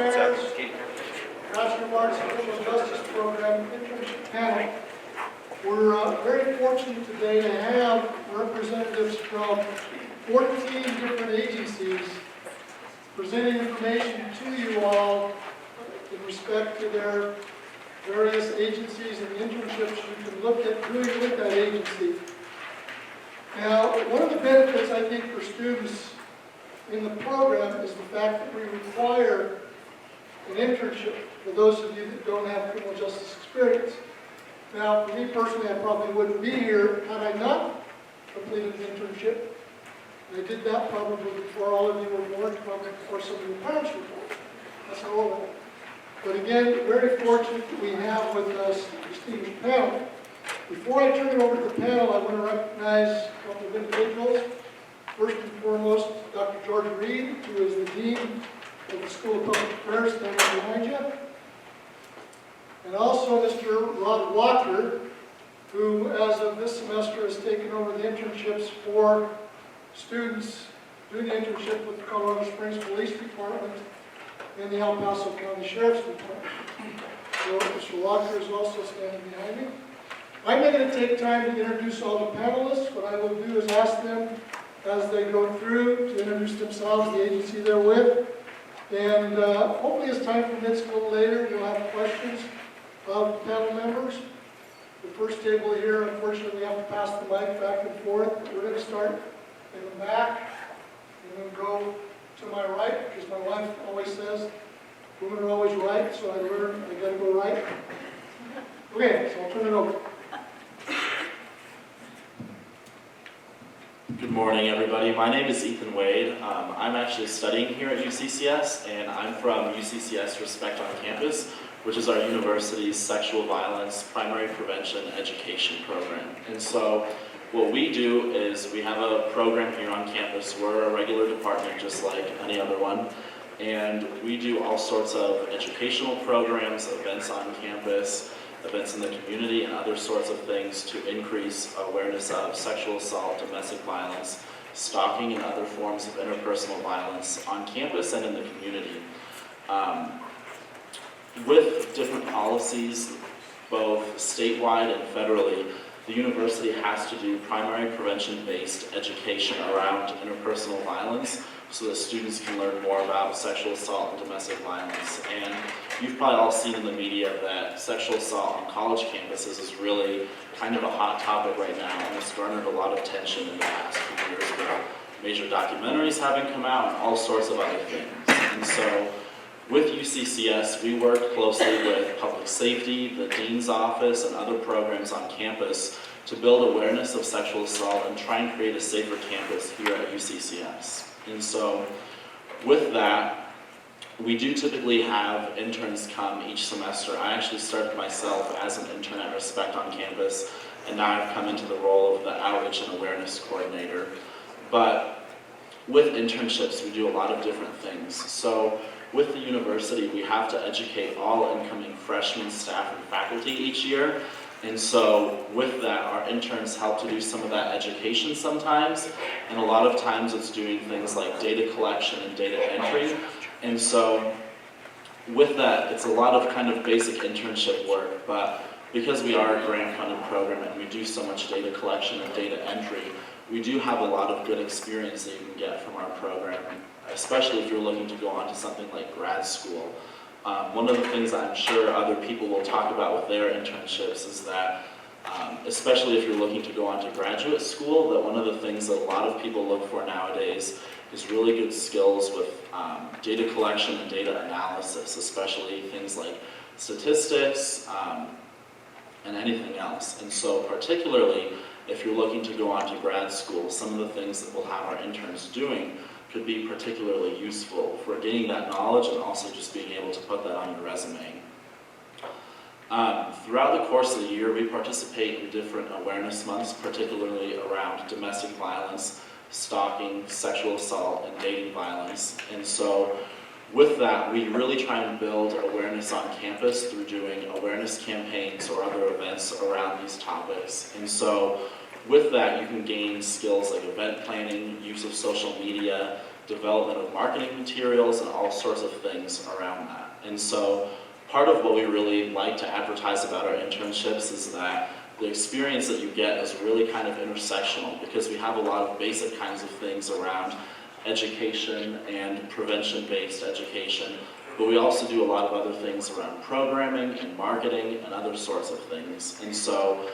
Affairs, Bachelor of Arts in Criminal Justice Program, Internship Panel. We're very fortunate today to have representatives from 14 different agencies presenting information to you all in respect to their various agencies and internships you can look at doing with that agency. Now, one of the benefits I think for students in the program is the fact that we require an internship for those of you that don't have criminal justice experience. Now, for me personally, I probably wouldn't be here had I not completed an internship. I did that probably before all of you were born, probably before some of your parents were born. That's how old I am. But again, very fortunate that we have with us the distinguished panel. Before I turn it over to the panel, I want to recognize a couple of individuals. First and foremost, Dr. George Reed, who is the Dean of the School of Public Affairs, standing behind you. And also Mr. Rod Walker, who as of this semester has taken over the internships for students doing the internship with the Colorado Springs Police Department and the El Paso County Sheriff's Department. So Mr. Walker is also standing behind me. I'm not going to take time to introduce all the panelists. What I will do is ask them as they go through to introduce themselves, the agency they're with. And hopefully as time permits a little later, we'll have questions of the panel members. The first table here, unfortunately, we have to pass the mic back and forth. We're going to start in the back and then go to my right, because my wife always says, women are always right, so I learned I got to go right. Okay, so I'll turn it over. Good morning, everybody. My name is Ethan Wade. I'm actually studying here at UCCS, and I'm from UCCS Respect on Campus, which is our university's sexual violence primary prevention education program. And so what we do is we have a program here on campus. We're a regular department just like any other one. And we do all sorts of educational programs, events on campus, events in the community, and other sorts of things to increase awareness of sexual assault, domestic violence, stalking, and other forms of interpersonal violence on campus and in the community. With different policies, both statewide and federally, the university has to do primary prevention-based education around interpersonal violence so that students can learn more about sexual assault and domestic violence. And you've probably all seen in the media that sexual assault on college campuses is really kind of a hot topic right now, and it's garnered a lot of attention in the past few years with major documentaries having come out and all sorts of other things. And so with UCCS, we work closely with public safety, the dean's office, and other programs on campus to build awareness of sexual assault and try and create a safer campus here at UCCS. And so with that, we do typically have interns come each semester. I actually started myself as an intern at Respect on Campus, and now I've come into the role of the Outreach and Awareness Coordinator. But with internships, we do a lot of different things. So with the university, we have to educate all incoming freshmen, staff, and faculty each year. And so with that, our interns help to do some of that education sometimes. And a lot of times it's doing things like data collection and data entry. And so with that, it's a lot of kind of basic internship work. But because we are a grant-funded program and we do so much data collection and data entry, we do have a lot of good experience that you can get from our program, especially if you're looking to go on to something like grad school. One of the things I'm sure other people will talk about with their internships is that, especially if you're looking to go on to graduate school, that one of the things that a lot of people look for nowadays is really good skills with data collection and data analysis, especially things like statistics and anything else. And so particularly if you're looking to go on to grad school, some of the things that we'll have our interns doing could be particularly useful for gaining that knowledge and also just being able to put that on your resume. Throughout the course of the year, we participate in different awareness months, particularly around domestic violence, stalking, sexual assault, and dating violence. And so with that, we really try and build awareness on campus through doing awareness campaigns or other events around these topics. And so with that, you can gain skills like event planning, use of social media, development of marketing materials, and all sorts of things around that. And so part of what we really like to advertise about our internships is that the experience that you get is really kind of intersectional, because we have a lot of basic kinds of things around education and prevention-based education, but we also do a lot of other things around programming and marketing and other sorts of things. And so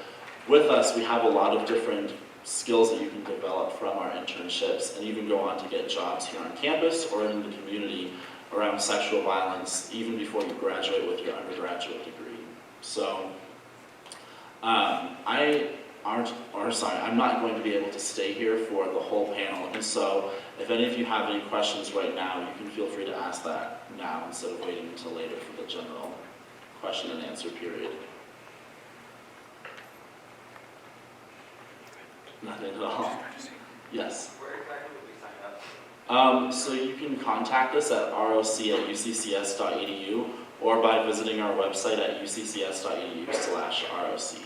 with us, we have a lot of different skills that you can develop from our internships, and you can go on to get jobs here on campus or in the community around sexual violence even before you graduate with your undergraduate degree. So I'm not going to be able to stay here for the whole panel, and so if any of you have any questions right now, you can feel free to ask that now instead of waiting until later for the general question and answer period. Nothing at all. Yes? Where exactly would we sign up? So you can contact us at roc@uccs.edu or by visiting our website at uccs.edu/roc.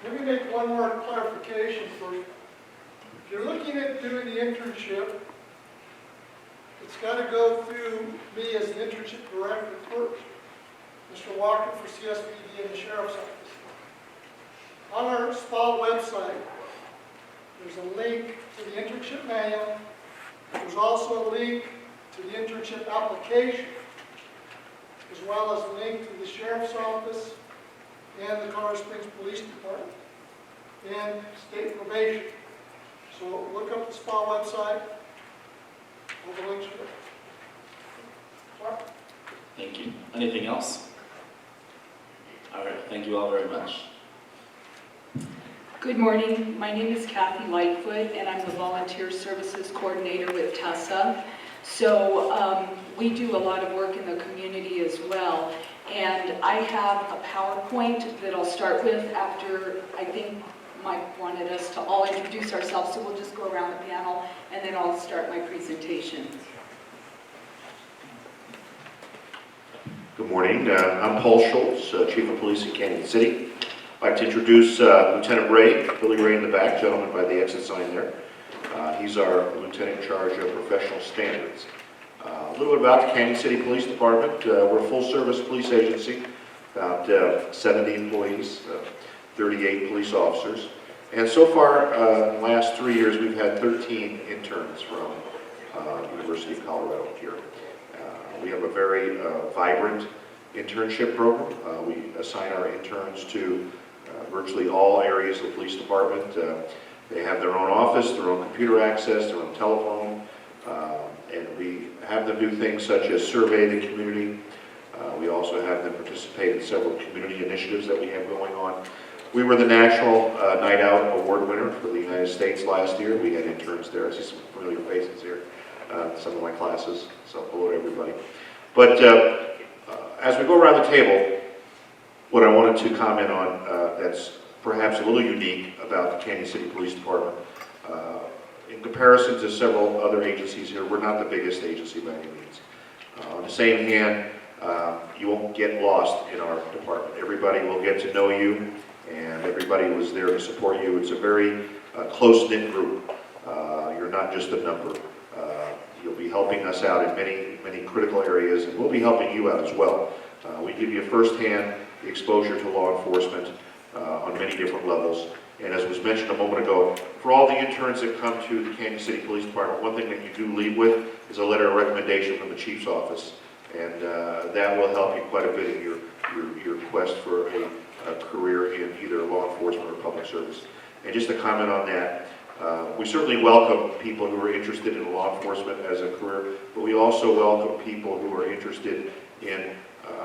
Let me make one more clarification first. If you're looking at doing the internship, it's got to go through me as the internship director first. Mr. Walker for CSVD and the Sheriff's Office. On our SPA website, there's a link to the internship manual. There's also a link to the internship application, as well as a link to the Sheriff's Office and the Colorado Springs Police Department and state probation. So look up the SPA website. All the links are there. What? Thank you. Anything else? All right, thank you all very much. Good morning. My name is Kathy Lightfoot, and I'm the Volunteer Services Coordinator with TESSA. So we do a lot of work in the community as well. And I have a PowerPoint that I'll start with after, I think Mike wanted us to all introduce ourselves, so we'll just go around the panel, and then I'll start my presentation. Good morning. I'm Paul Schultz, Chief of Police in Canyon City. I'd like to introduce Lieutenant Ray, Billy Ray in the back, gentleman by the exit sign there. He's our lieutenant in charge of professional standards. A little bit about the Canyon City Police Department. We're a full-service police agency, about 70 employees, 38 police officers. And so far, in the last 3 years, we've had 13 interns from University of Colorado here. We have a very vibrant internship program. We assign our interns to virtually all areas of the police department. They have their own office, their own computer access, their own telephone, and we have them do things such as survey the community. We also have them participate in several community initiatives that we have going on. We were the National Night Out Award winner for the United States last year. We had interns there. I see some familiar faces here, some of my classes, so hello to everybody. But as we go around the table, what I wanted to comment on that's perhaps a little unique about the Canyon City Police Department. In comparison to several other agencies here, we're not the biggest agency by any means. On the same hand, you won't get lost in our department. Everybody will get to know you, and everybody was there to support you. It's a very close-knit group. You're not just a number. You'll be helping us out in many critical areas, and we'll be helping you out as well. We give you firsthand exposure to law enforcement on many different levels. And as was mentioned a moment ago, for all the interns that come to the Canyon City Police Department, one thing that you do leave with is a letter of recommendation from the Chief's office. And that will help you quite a bit in your quest for a career in either law enforcement or public service. And just to comment on that, we certainly welcome people who are interested in law enforcement as a career, but we also welcome people who are interested in,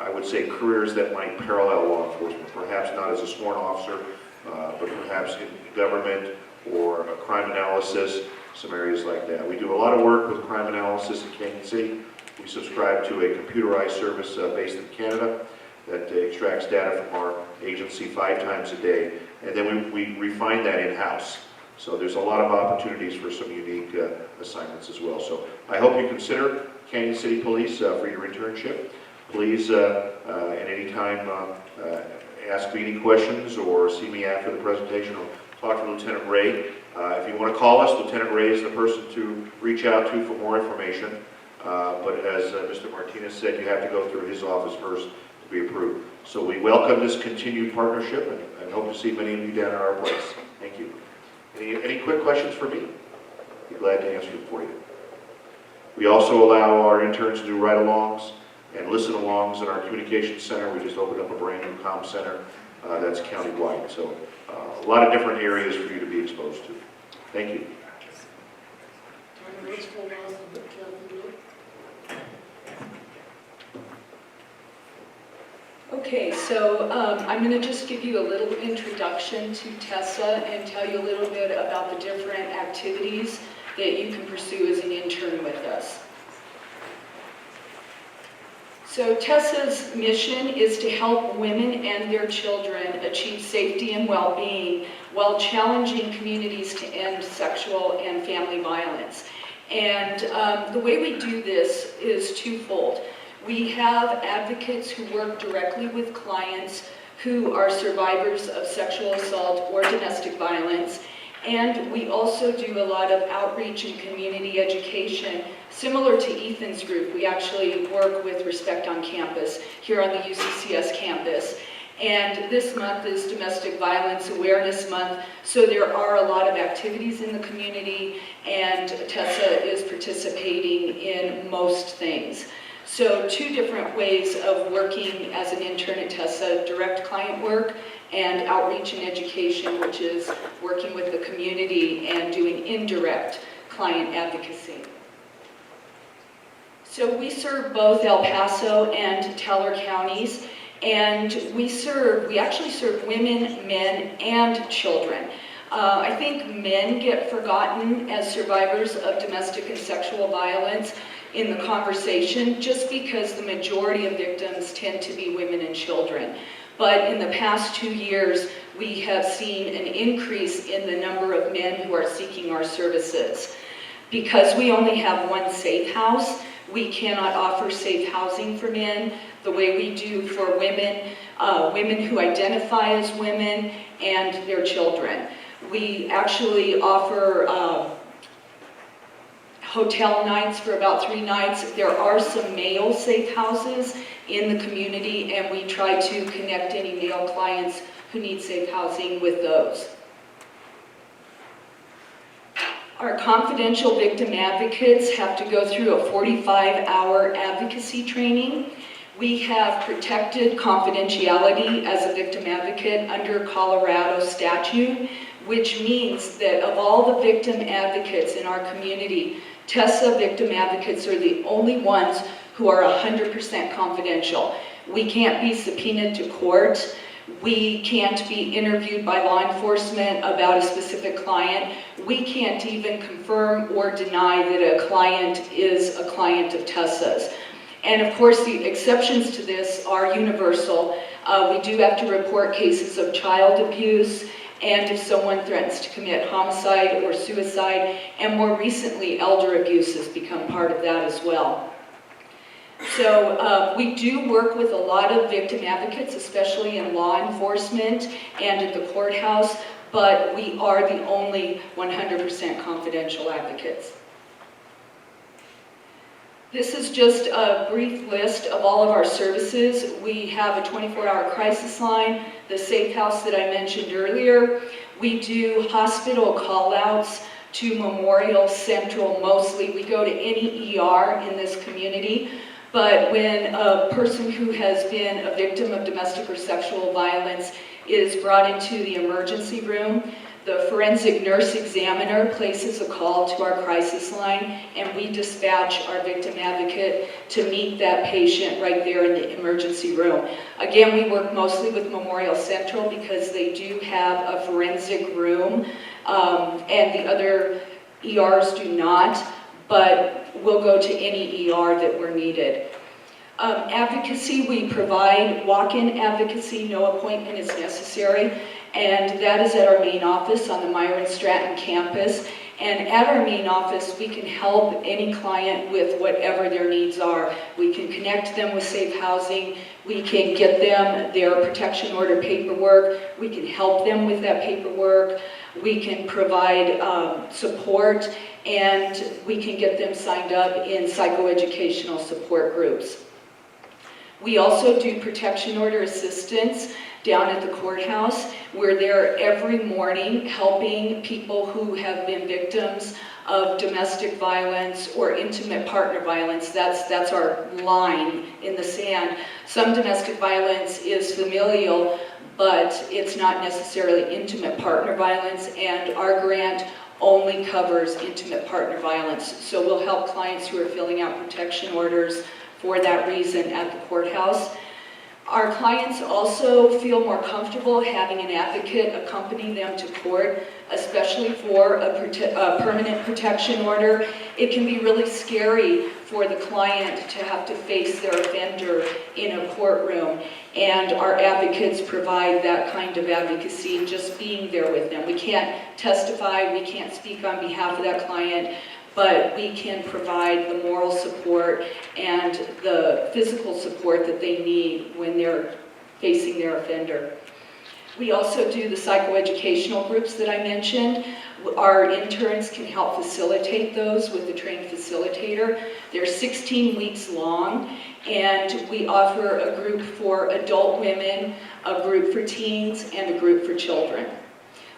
I would say, careers that might parallel law enforcement, perhaps not as a sworn officer, but perhaps in government or a crime analysis, some areas like that. We do a lot of work with crime analysis in Canyon City. We subscribe to a computerized service based in Canada that extracts data from our agency 5 times a day, and then we refine that in-house. So there's a lot of opportunities for some unique assignments as well. So I hope you consider Canyon City Police for your internship. Please, at any time, ask me any questions or see me after the presentation or talk to Lieutenant Ray. If you want to call us, Lieutenant Ray is the person to reach out to for more information. But as Mr. Martinez said, you have to go through his office first to be approved. So we welcome this continued partnership and hope to see many of you down at our place. Thank you. Any quick questions for me? Be glad to answer them for you. We also allow our interns to do ride-alongs and listen-alongs in our communications center. We just opened up a brand new comm center that's countywide. So a lot of different areas for you to be exposed to. Thank you. Let's hold on a bit, Kathy. Okay, so I'm going to just give you a little introduction to Tessa and tell you a little bit about the different activities that you can pursue as an intern with us. So Tessa's mission is to help women and their children achieve safety and well-being while challenging communities to end sexual and family violence. And the way we do this is twofold. We have advocates who work directly with clients who are survivors of sexual assault or domestic violence. And we also do a lot of outreach and community education. Similar to Ethan's group, we actually work with Respect on Campus here on the UCCS campus. And this month is Domestic Violence Awareness Month, so there are a lot of activities in the community, and Tessa is participating in most things. So 2 different ways of working as an intern at Tessa: direct client work and outreach and education, which is working with the community and doing indirect client advocacy. So we serve both El Paso and Teller counties, and we actually serve women, men, and children. I think men get forgotten as survivors of domestic and sexual violence in the conversation, just because the majority of victims tend to be women and children. But in the past 2 years, we have seen an increase in the number of men who are seeking our services. Because we only have one safe house, we cannot offer safe housing for men the way we do for women, women who identify as women, and their children. We actually offer hotel nights for about 3 nights. There are some male safe houses in the community, and we try to connect any male clients who need safe housing with those. Our confidential victim advocates have to go through a 45-hour advocacy training. We have protected confidentiality as a victim advocate under Colorado statute, which means that of all the victim advocates in our community, Tessa victim advocates are the only ones who are 100% confidential. We can't be subpoenaed to court. We can't be interviewed by law enforcement about a specific client. We can't even confirm or deny that a client is a client of Tessa's. And of course, the exceptions to this are universal. We do have to report cases of child abuse, and if someone threatens to commit homicide or suicide, and more recently, elder abuse has become part of that as well. So we do work with a lot of victim advocates, especially in law enforcement and at the courthouse, but we are the only 100% confidential advocates. This is just a brief list of all of our services. We have a 24-hour crisis line, the safe house that I mentioned earlier. We do hospital call-outs to Memorial Central mostly. We go to any ER in this community. But when a person who has been a victim of domestic or sexual violence is brought into the emergency room, the forensic nurse examiner places a call to our crisis line, and we dispatch our victim advocate to meet that patient right there in the emergency room. Again, we work mostly with Memorial Central because they do have a forensic room, and the other ERs do not, but we'll go to any ER that we're needed. Advocacy, we provide walk-in advocacy, no appointment is necessary, and that is at our main office on the Myron Stratton campus. And at our main office, we can help any client with whatever their needs are. We can connect them with safe housing, we can get them their protection order paperwork, we can help them with that paperwork. we can provide support, and we can get them signed up in psychoeducational support groups. We also do protection order assistance down at the courthouse. We're there every morning helping people who have been victims of domestic violence or intimate partner violence. That's our line in the sand. Some domestic violence is familial, but it's not necessarily intimate partner violence, and our grant only covers intimate partner violence. So we'll help clients who are filling out protection orders for that reason at the courthouse. Our clients also feel more comfortable having an advocate accompany them to court, especially for a permanent protection order. It can be really scary for the client to have to face their offender in a courtroom, and our advocates provide that kind of advocacy, just being there with them. We can't testify, we can't speak on behalf of that client, but we can provide the moral support and the physical support that they need when they're facing their offender. We also do the psychoeducational groups that I mentioned. Our interns can help facilitate those with the trained facilitator. They're 16 weeks long, and we offer a group for adult women, a group for teens, and a group for children.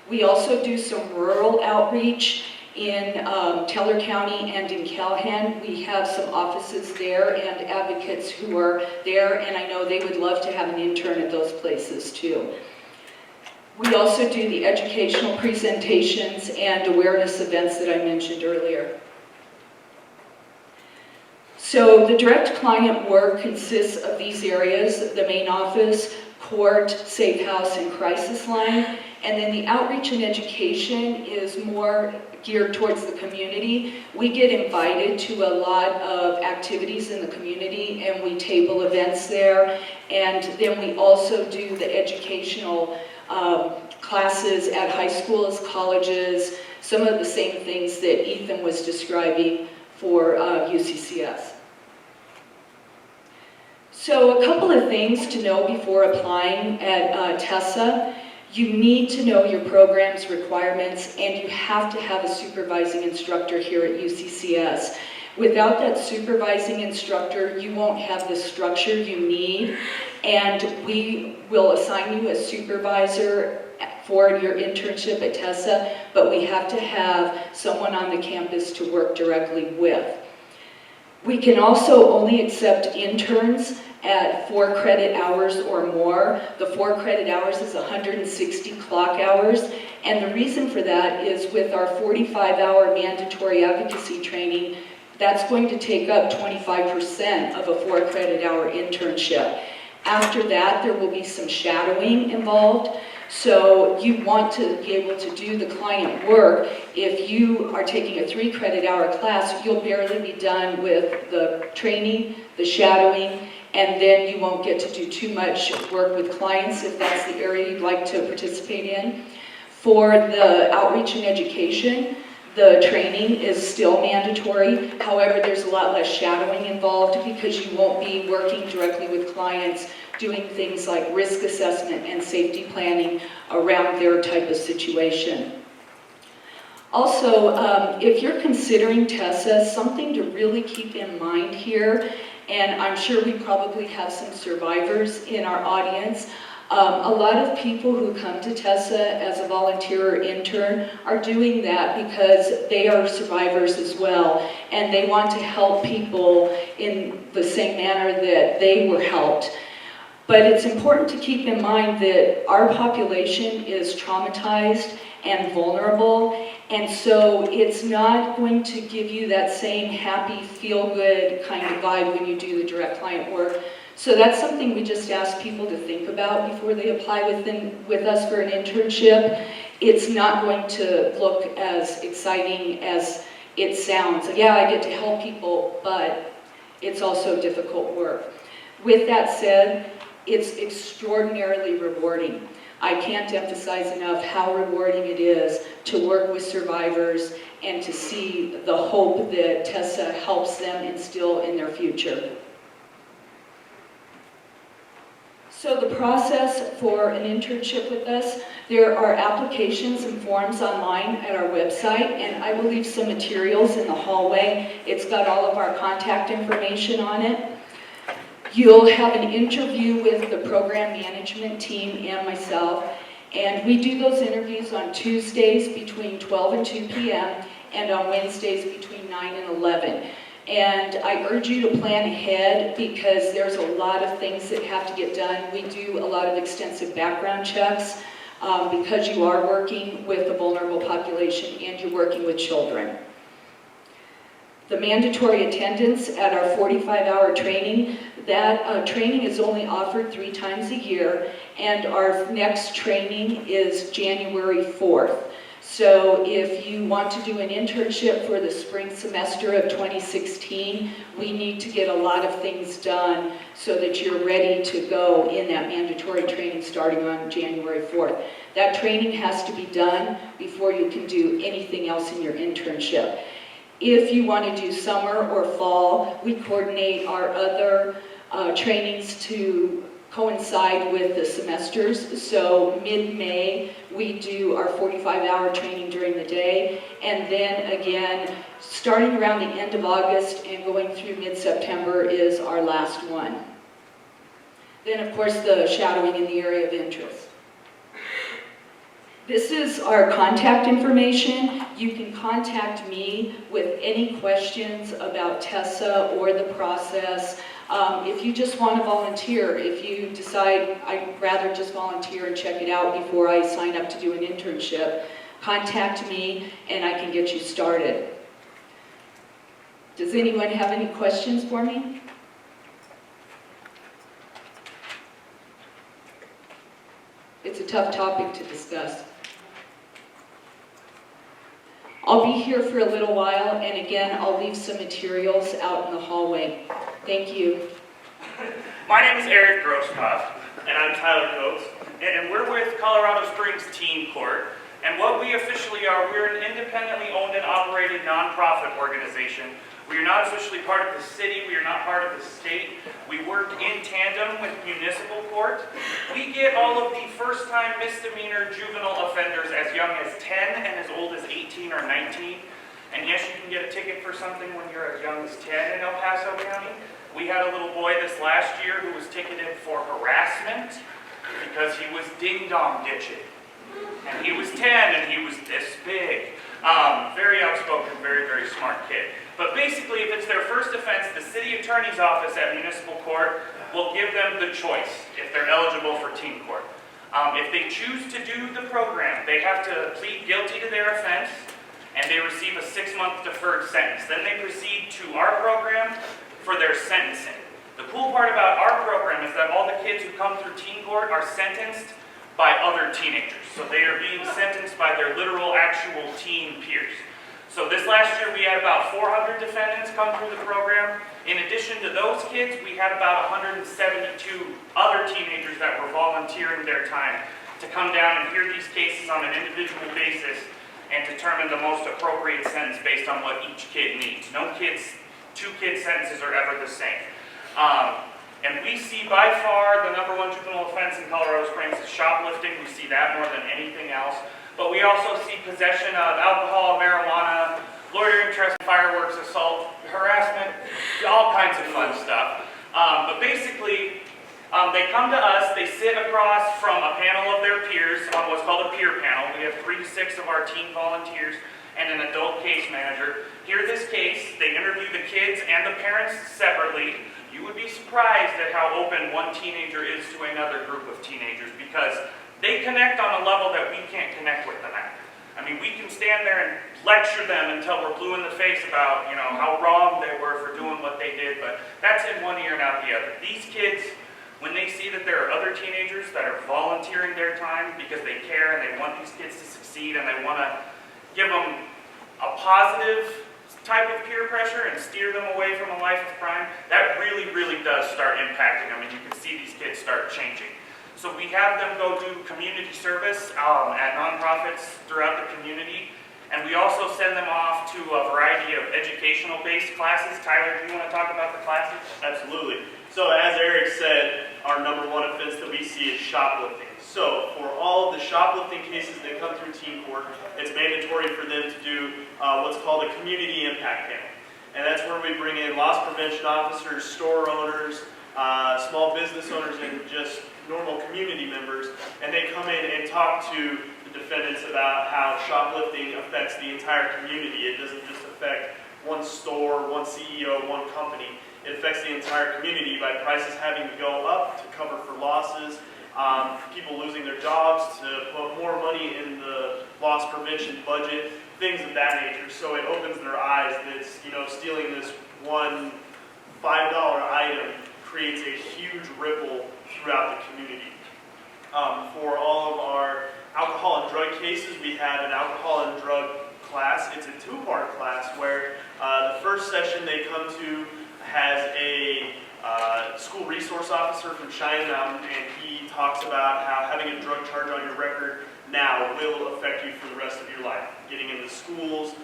We also do some rural outreach in Teller County and in Callahan. We have some offices there and advocates who are there, and I know they would love to have an intern at those places too. We also do the educational presentations and awareness events that I mentioned earlier. So the direct client work consists of these areas: the main office, court, safe house, and crisis line. And then the outreach and education is more geared towards the community. We get invited to a lot of activities in the community, and we table events there. And then we also do the educational classes at high schools, colleges, some of the same things that Ethan was describing for UCCS. So a couple of things to know before applying at TESA. You need to know your program's requirements, and you have to have a supervising instructor here at UCCS. Without that supervising instructor, you won't have the structure you need, and we will assign you a supervisor for your internship at TESA, but we have to have someone on the campus to work directly with. We can also only accept interns at 4 credit hours or more. The 4 credit hours is 160 clock hours, and the reason for that is with our 45-hour mandatory advocacy training, that's going to take up 25% of a 4 credit hour internship. After that, there will be some shadowing involved. So you want to be able to do the client work. If you are taking a 3 credit hour class, you'll barely be done with the training, the shadowing, and then you won't get to do too much work with clients if that's the area you'd like to participate in. For the outreach and education, the training is still mandatory. However, there's a lot less shadowing involved because you won't be working directly with clients doing things like risk assessment and safety planning around their type of situation. Also, if you're considering TESA, something to really keep in mind here, and I'm sure we probably have some survivors in our audience. A lot of people who come to TESA as a volunteer or intern are doing that because they are survivors as well, and they want to help people in the same manner that they were helped. But it's important to keep in mind that our population is traumatized and vulnerable, and so it's not going to give you that same happy, feel-good kind of vibe when you do the direct client work. So that's something we just ask people to think about before they apply with us for an internship. It's not going to look as exciting as it sounds. Yeah, I get to help people, but it's also difficult work. With that said, it's extraordinarily rewarding. I can't emphasize enough how rewarding it is to work with survivors and to see the hope that TESA helps them instill in their future. So the process for an internship with us, there are applications and forms online at our website, and I will leave some materials in the hallway. It's got all of our contact information on it. You'll have an interview with the program management team and myself, and we do those interviews on Tuesdays between 12 and 2 p.m. and on Wednesdays between 9 and 11. And I urge you to plan ahead because there's a lot of things that have to get done. We do a lot of extensive background checks because you are working with a vulnerable population and you're working with children. The mandatory attendance at our 45-hour training, that training is only offered 3 times a year, and our next training is January 4th. So if you want to do an internship for the spring semester of 2016, we need to get a lot of things done so that you're ready to go in that mandatory training starting on January 4th. That training has to be done before you can do anything else in your internship. If you want to do summer or fall, we coordinate our other trainings to coincide with the semesters. So mid-May, we do our 45-hour training during the day, and then again, starting around the end of August and going through mid-September is our last one. Then, of course, the shadowing in the area of interest. This is our contact information. You can contact me with any questions about TESA or the process. If you just want to volunteer, if you decide I'd rather just volunteer and check it out before I sign up to do an internship, contact me and I can get you started. Does anyone have any questions for me? It's a tough topic to discuss. I'll be here for a little while, and again, I'll leave some materials out in the hallway. Thank you. My name is Eric Grosskopf, and I'm Tyler Coates, and we're with Colorado Springs Teen Court. And what we officially are, we're an independently owned and operated nonprofit organization. We are not officially part of the city, we are not part of the state. We work in tandem with municipal court. We get all of the first-time misdemeanor juvenile offenders as young as 10 and as old as 18 or 19. And yes, you can get a ticket for something when you're as young as 10 in El Paso County. We had a little boy this last year who was ticketed for harassment because he was ding-dong ditching. And he was 10 and he was this big. Very outspoken, very, very smart kid. But basically, if it's their first offense, the city attorney's office at municipal court will give them the choice if they're eligible for teen court. If they choose to do the program, they have to plead guilty to their offense and they receive a 6-month deferred sentence. Then they proceed to our program for their sentencing. The cool part about our program is that all the kids who come through teen court are sentenced by other teenagers. So they are being sentenced by their literal, actual teen peers. So this last year we had about 400 defendants come through the program. In addition to those kids, we had about 172 other teenagers that were volunteering their time to come down and hear these cases on an individual basis and determine the most appropriate sentence based on what each kid needs. No kids, 2 kid sentences are ever the same. And we see by far the #1 juvenile offense in Colorado Springs is shoplifting. We see that more than anything else. But we also see possession of alcohol, marijuana, loitering, trespass, fireworks, assault, harassment, all kinds of fun stuff. But basically, they come to us, they sit across from a panel of their peers on what's called a peer panel. We have 3 to 6 of our teen volunteers and an adult case manager. Hear this case, they interview the kids and the parents separately. You would be surprised at how open one teenager is to another group of teenagers because they connect on a level that we can't connect with them at. I mean, we can stand there and lecture them until we're blue in the face about, how wrong they were for doing what they did, but that's in one ear and out the other. These kids, when they see that there are other teenagers that are volunteering their time because they care and they want these kids to succeed and they want to give them a positive type of peer pressure and steer them away from a life of crime, that really, really does start impacting them, and you can see these kids start changing. So we have them go do community service at nonprofits throughout the community, and we also send them off to a variety of educational-based classes. Tyler, do you want to talk about the classes? Absolutely. So as Eric said, our #1 offense that we shoplifting. So for all of the shoplifting cases that come through teen court, it's mandatory for them to do what's called a community impact panel. And that's where we bring in loss prevention officers, store owners, small business owners, and just normal community members. And they come in and talk to the defendants about how shoplifting affects the entire community. It doesn't just affect one store, one CEO, one company. It affects the entire community by prices having to go up to cover for losses, people losing their jobs, to put more money in the loss prevention budget, things of that nature. So it opens their eyes that, stealing this one $5 item creates a huge ripple throughout the community. For all of our alcohol and drug cases, we have an alcohol and drug class. It's a two-part class where the first session they come to has a school resource officer from Cheyenne Mountain, and he talks about how having a drug charge on your record now will affect you for the rest of your life. Getting into schools,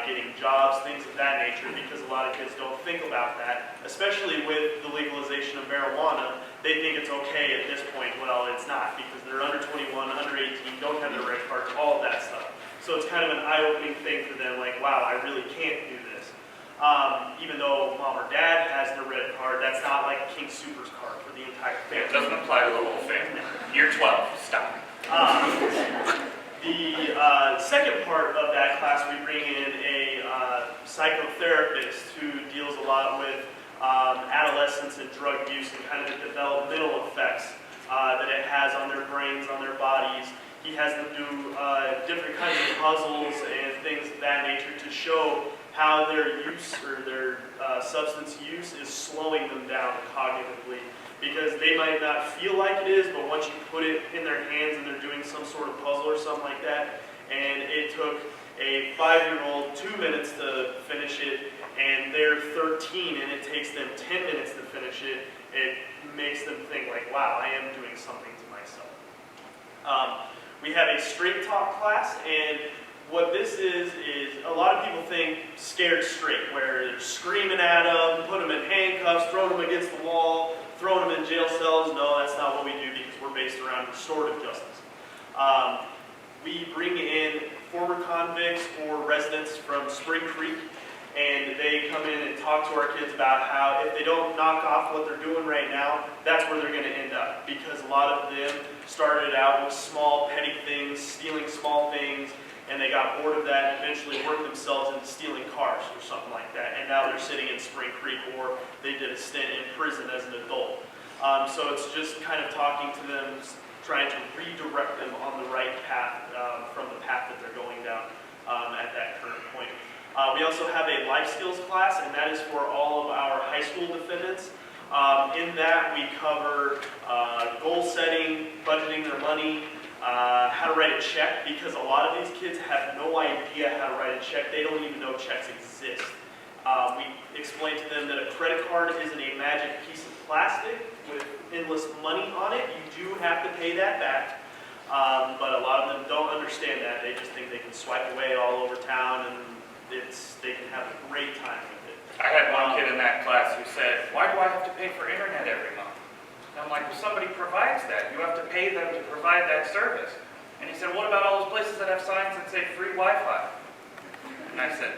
getting jobs, things of that nature, because a lot of kids don't think about that, especially with the legalization of marijuana. They think it's okay at this point. Well, it's not, because they're under 21, under 18, don't have their red cards, all of that stuff. So it's kind of an eye-opening thing for them, like, wow, I really can't do this. Even though mom or dad has the red card, that's not like King Super's card for the entire family. It doesn't apply to the whole family. You're 12, stop. The second part of that class, we bring in a psychotherapist who deals a lot with adolescence and drug use and kind of the developmental effects that it has on their brains, on their bodies. He has them do different kinds of puzzles and things of that nature to show how their use or their substance use is slowing them down cognitively. Because they might not feel like it is, but once you put it in their hands and they're doing some sort of puzzle or something like that, and it took a 5-year-old 2 minutes to finish it, and they're 13 and it takes them 10 minutes to finish it, it makes them think like, wow, I am doing something to myself. We have a straight talk class, and what this is a lot of people think scared straight, where they're screaming at them, put them in handcuffs, throwing them against the wall, throwing them in jail cells. No, that's not what we do, because we're based around restorative justice. We bring in former convicts or residents from Spring Creek, and they come in and talk to our kids about how if they don't knock off what they're doing right now, that's where they're going to end up. Because a lot of them started out with small, petty things, stealing small things, and they got bored of that and eventually worked themselves into stealing cars or something like that. And now they're sitting in Spring Creek, or they did a stint in prison as an adult. So it's just kind of talking to them, trying to redirect them on the right path from the path that they're going down at that current point. We also have a life skills class, and that is for all of our high school defendants. In that, we cover goal setting, budgeting their money, how to write a check, because a lot of these kids have no idea how to write a check. They don't even know checks exist. We explain to them that a credit card isn't a magic piece of plastic with endless money on it. You do have to pay that back, but a lot of them don't understand that. They just think they can swipe away all over town and they can have a great time with it. I had one kid in that class who said, why do I have to pay for internet every month? And I'm like, well, somebody provides that. You have to pay them to provide that service. And he said, what about all those places that have signs that say free Wi-Fi? And I said,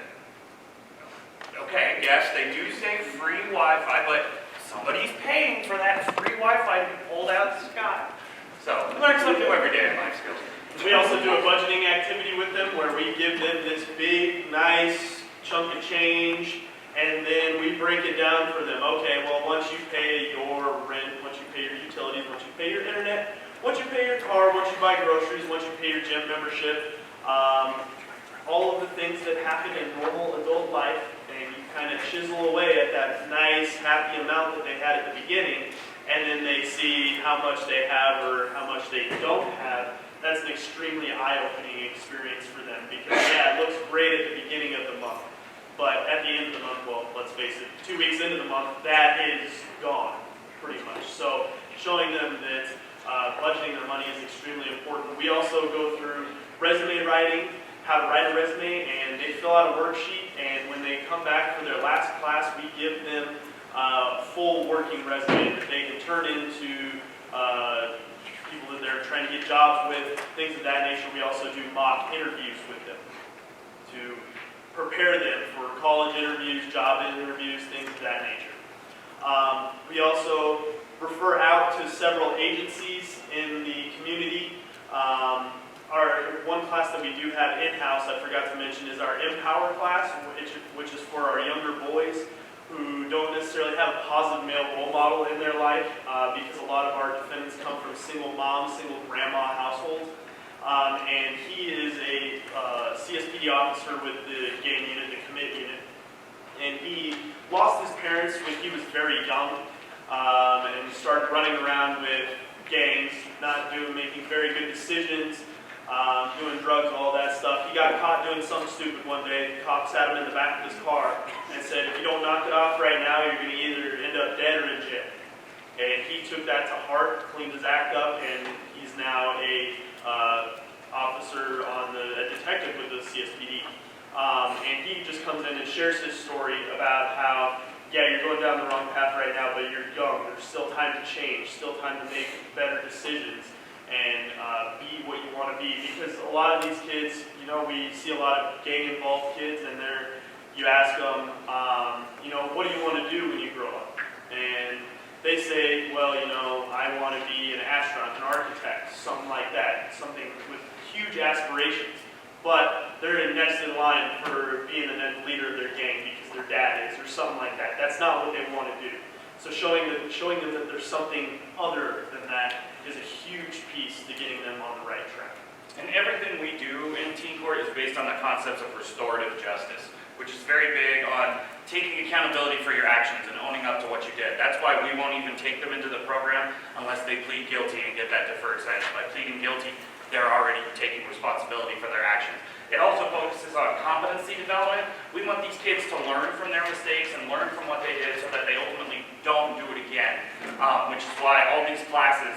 okay, yes, they do say free Wi-Fi, but somebody's paying for that free Wi-Fi to be pulled out of the sky. So, learn something new every day in life skills. We also do a budgeting activity with them where we give them this big, nice chunk of change, and then we break it down for them. Okay, well, once you pay your rent, once you pay your utilities, once you pay your internet, once you pay your car, once you buy groceries, once you pay your gym membership, all of the things that happen in normal adult life, and you kind of chisel away at that nice, happy amount that they had at the beginning, and then they see how much they have or how much they don't have. That's an extremely eye-opening experience for them, because yeah, it looks great at the beginning of the month, but at the end of the month, well, let's face it, 2 weeks into the month, that is gone, pretty much. So showing them that budgeting their money is extremely important. We also go through resume writing, how to write a resume, and they fill out a worksheet, and when they come back for their last class, we give them a full working resume that they can turn into get jobs with, things of that nature. We also do mock interviews with them to prepare them for college interviews, job interviews, things of that nature. We also refer out to several agencies in the community. Our one class that we do have in-house, I forgot to mention, is our Empower class, which is for our younger boys who don't necessarily have a positive male role model in their life, because a lot of our defendants come from single mom, single grandma households. And he is a CSPD officer with the gang unit, the commit unit. And he lost his parents when he was very young, and started running around with gangs, making very good decisions, doing drugs, all that stuff. He got caught doing something stupid one day. The cop sat him in the back of his car and said, if you don't knock it off right now, you're going to either end up dead or in jail. And he took that to heart, cleaned his act up, and he's now a detective with the CSPD. And he just comes in and shares his story about how, yeah, you're going down the wrong path right now, but you're young. There's still time to change, still time to make better decisions and be what you want to be. Because a lot of these kids, we see a lot of gang-involved kids, and you ask them, what do you want to do when you grow up? And they say, well, I want to be an astronaut, an architect, something like that, something with huge aspirations. But they're next in line for being the leader of their gang because their dad is, or something like that. That's not what they want to do. So showing them that there's something other than that is a huge piece to getting them on the right track. And everything we do in teen court is based on the concepts of restorative justice, which is very big on taking accountability for your actions and owning up to what you did. That's why we won't even take them into the program unless they plead guilty and get that deferred sentence. By pleading guilty, they're already taking responsibility for their actions. It also focuses on competency development. We want these kids to learn from their mistakes and learn from what they did so that they ultimately don't do it again, which is why all these classes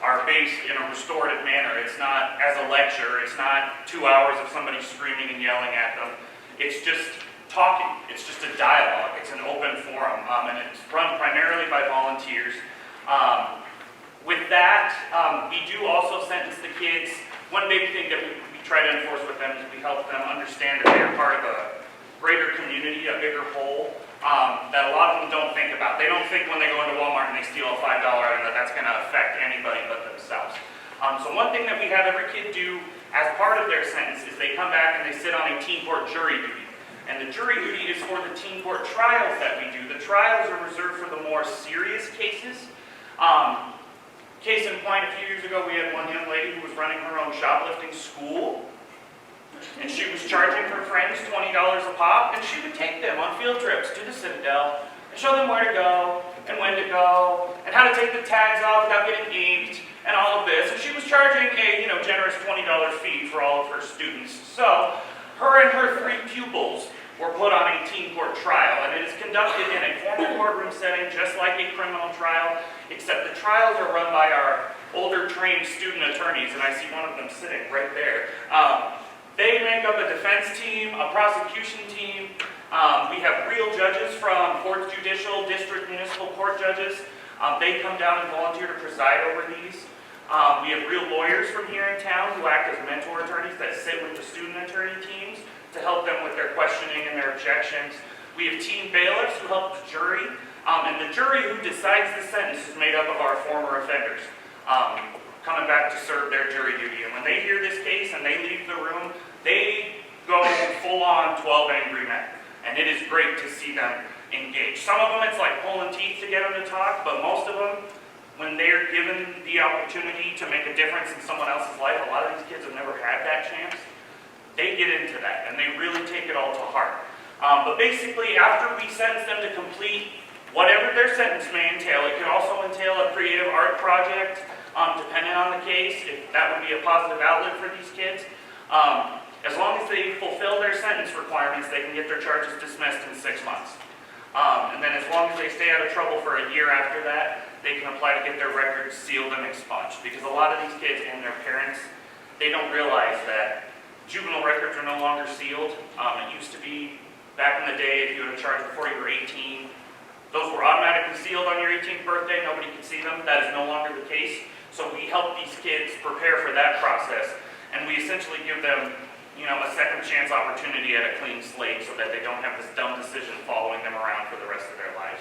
are based in a restorative manner. It's not as a lecture. It's not 2 hours of somebody screaming and yelling at them. It's just talking. It's just a dialogue. It's an open forum, and it's run primarily by volunteers. With that, we do also sentence the kids. One big thing that we try to enforce with them is we help them understand that they are part of a greater community, a bigger whole, that a lot of them don't think about. They don't think when they go into Walmart and they steal a $5 item that that's going to affect anybody but themselves. So one thing that we have every kid do as part of their sentence is they come back and they sit on a teen court jury duty. And the jury duty is for the teen court trials that we do. The trials are reserved for the more serious cases. Case in point, a few years ago, we had one young lady who was running her own shoplifting school, and she was charging her friends $20 a pop, and she would take them on field trips to the Citadel and show them where to go and when to go and how to take the tags off without getting inked and all of this. And she was charging a generous $20 fee for all of her students. So her and her 3 pupils were put on a teen court trial, and it is conducted in a formal courtroom setting just like a criminal trial, except the trials are run by our older trained student attorneys, and I see one of them sitting right there. They make up a defense team, a prosecution team. We have real judges from courts, judicial, district, municipal court judges. They come down and volunteer to preside over these. We have real lawyers from here in town who act as mentor attorneys that sit with the student attorney teams to help them with their questioning and their objections. We have teen bailiffs who help the jury, and the jury who decides the sentence is made up of our former offenders coming back to serve their jury duty. And when they hear this case and they leave the room, they go full on 12 angry men. And it is great to see them engaged. Some of them it's like pulling teeth to get them to talk, but most of them, when they're given the opportunity to make a difference in someone else's life, a lot of these kids have never had that chance. They get into that, and they really take it all to heart. But basically, after we sentence them to complete whatever their sentence may entail, it could also entail a creative art project, depending on the case, if that would be a positive outlet for these kids. As long as they fulfill their sentence requirements, they can get their charges dismissed in 6 months. And then as long as they stay out of trouble for a year after that, they can apply to get their records sealed and expunged. Because a lot of these kids and their parents, they don't realize that juvenile records are no longer sealed. It used to be, back in the day, if you had a charge before you were 18, those were automatically sealed on your 18th birthday. Nobody could see them. That is no longer the case. So we help these kids prepare for that process, and we essentially give them, a second chance opportunity at a clean slate so that they don't have this dumb decision following them around for the rest of their lives.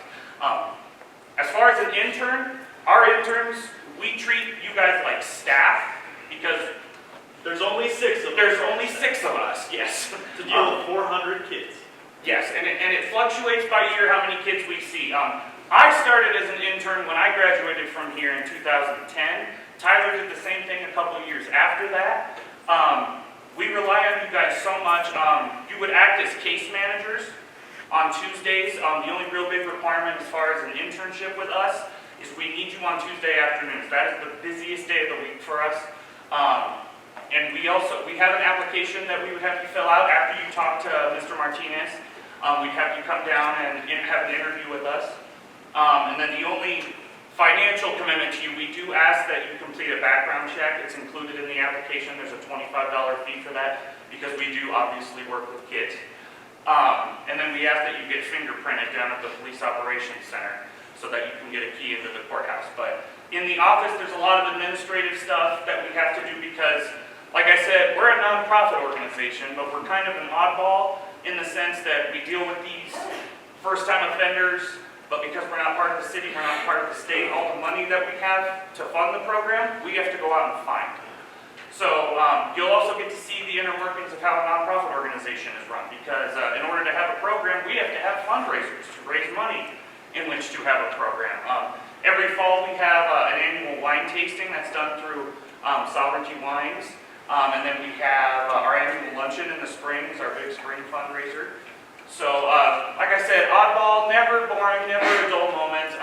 As far as an intern, our interns, we treat you guys like staff because There's only 6 of them. there's only 6 of us, yes. To deal with 400 kids. Yes, and it fluctuates by year how many kids we see. I started as an intern when I graduated from here in 2010. Tyler did the same thing a couple of years after that. We rely on you guys so much. You would act as case managers on Tuesdays. The only real big requirement as far as an internship with us is we need you on Tuesday afternoons. That is the busiest day of the week for us. And we have an application that we would have you fill out after you talk to Mr. Martinez. We'd have you come down and have an interview with us. And then the only financial commitment to you, we do ask that you complete a background check. It's included in the application. There's a $25 fee for that because we do obviously work with kids. And then we ask that you get fingerprinted down at the Police Operations Center so that you can get a key into the courthouse. But in the office, there's a lot of administrative stuff that we have to do because, like I said, we're a nonprofit organization, but we're kind of an oddball in the sense that we deal with these first-time offenders, but because we're not part of the city, we're not part of the state, all the money that we have to fund the program, we have to go out and find. So you'll also get to see the inner workings of how a nonprofit organization is run, because in order to have a program, we have to have fundraisers to raise money in which to have a program. Every fall we have an annual wine tasting that's done through Sovereignty Wines. And then we have our annual luncheon in the spring, is our big spring fundraiser. So, like I said, oddball, never boring, never a dull moment.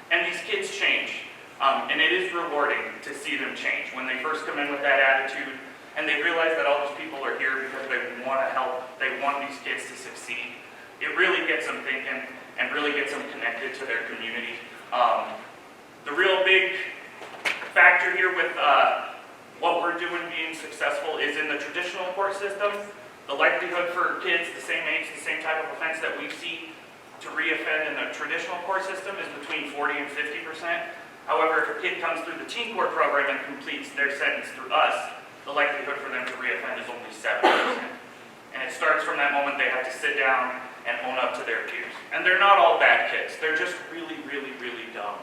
And these kids change. And it is rewarding to see them change. When they first come in with that attitude, and they realize that all these people are here because they want to help, they want these kids to succeed, it really gets them thinking and really gets them connected to their community. The real big factor here with what we're doing being successful is in the traditional court system, the likelihood for kids the same age, the same type of offense that we see to reoffend in the traditional court system is between 40 and 50%. However, if a kid comes through the teen court program and completes their sentence through us, the likelihood for them to reoffend is only 7%. And it starts from that moment they have to sit down and own up to their peers. And they're not all bad kids. They're just really, really, really dumb.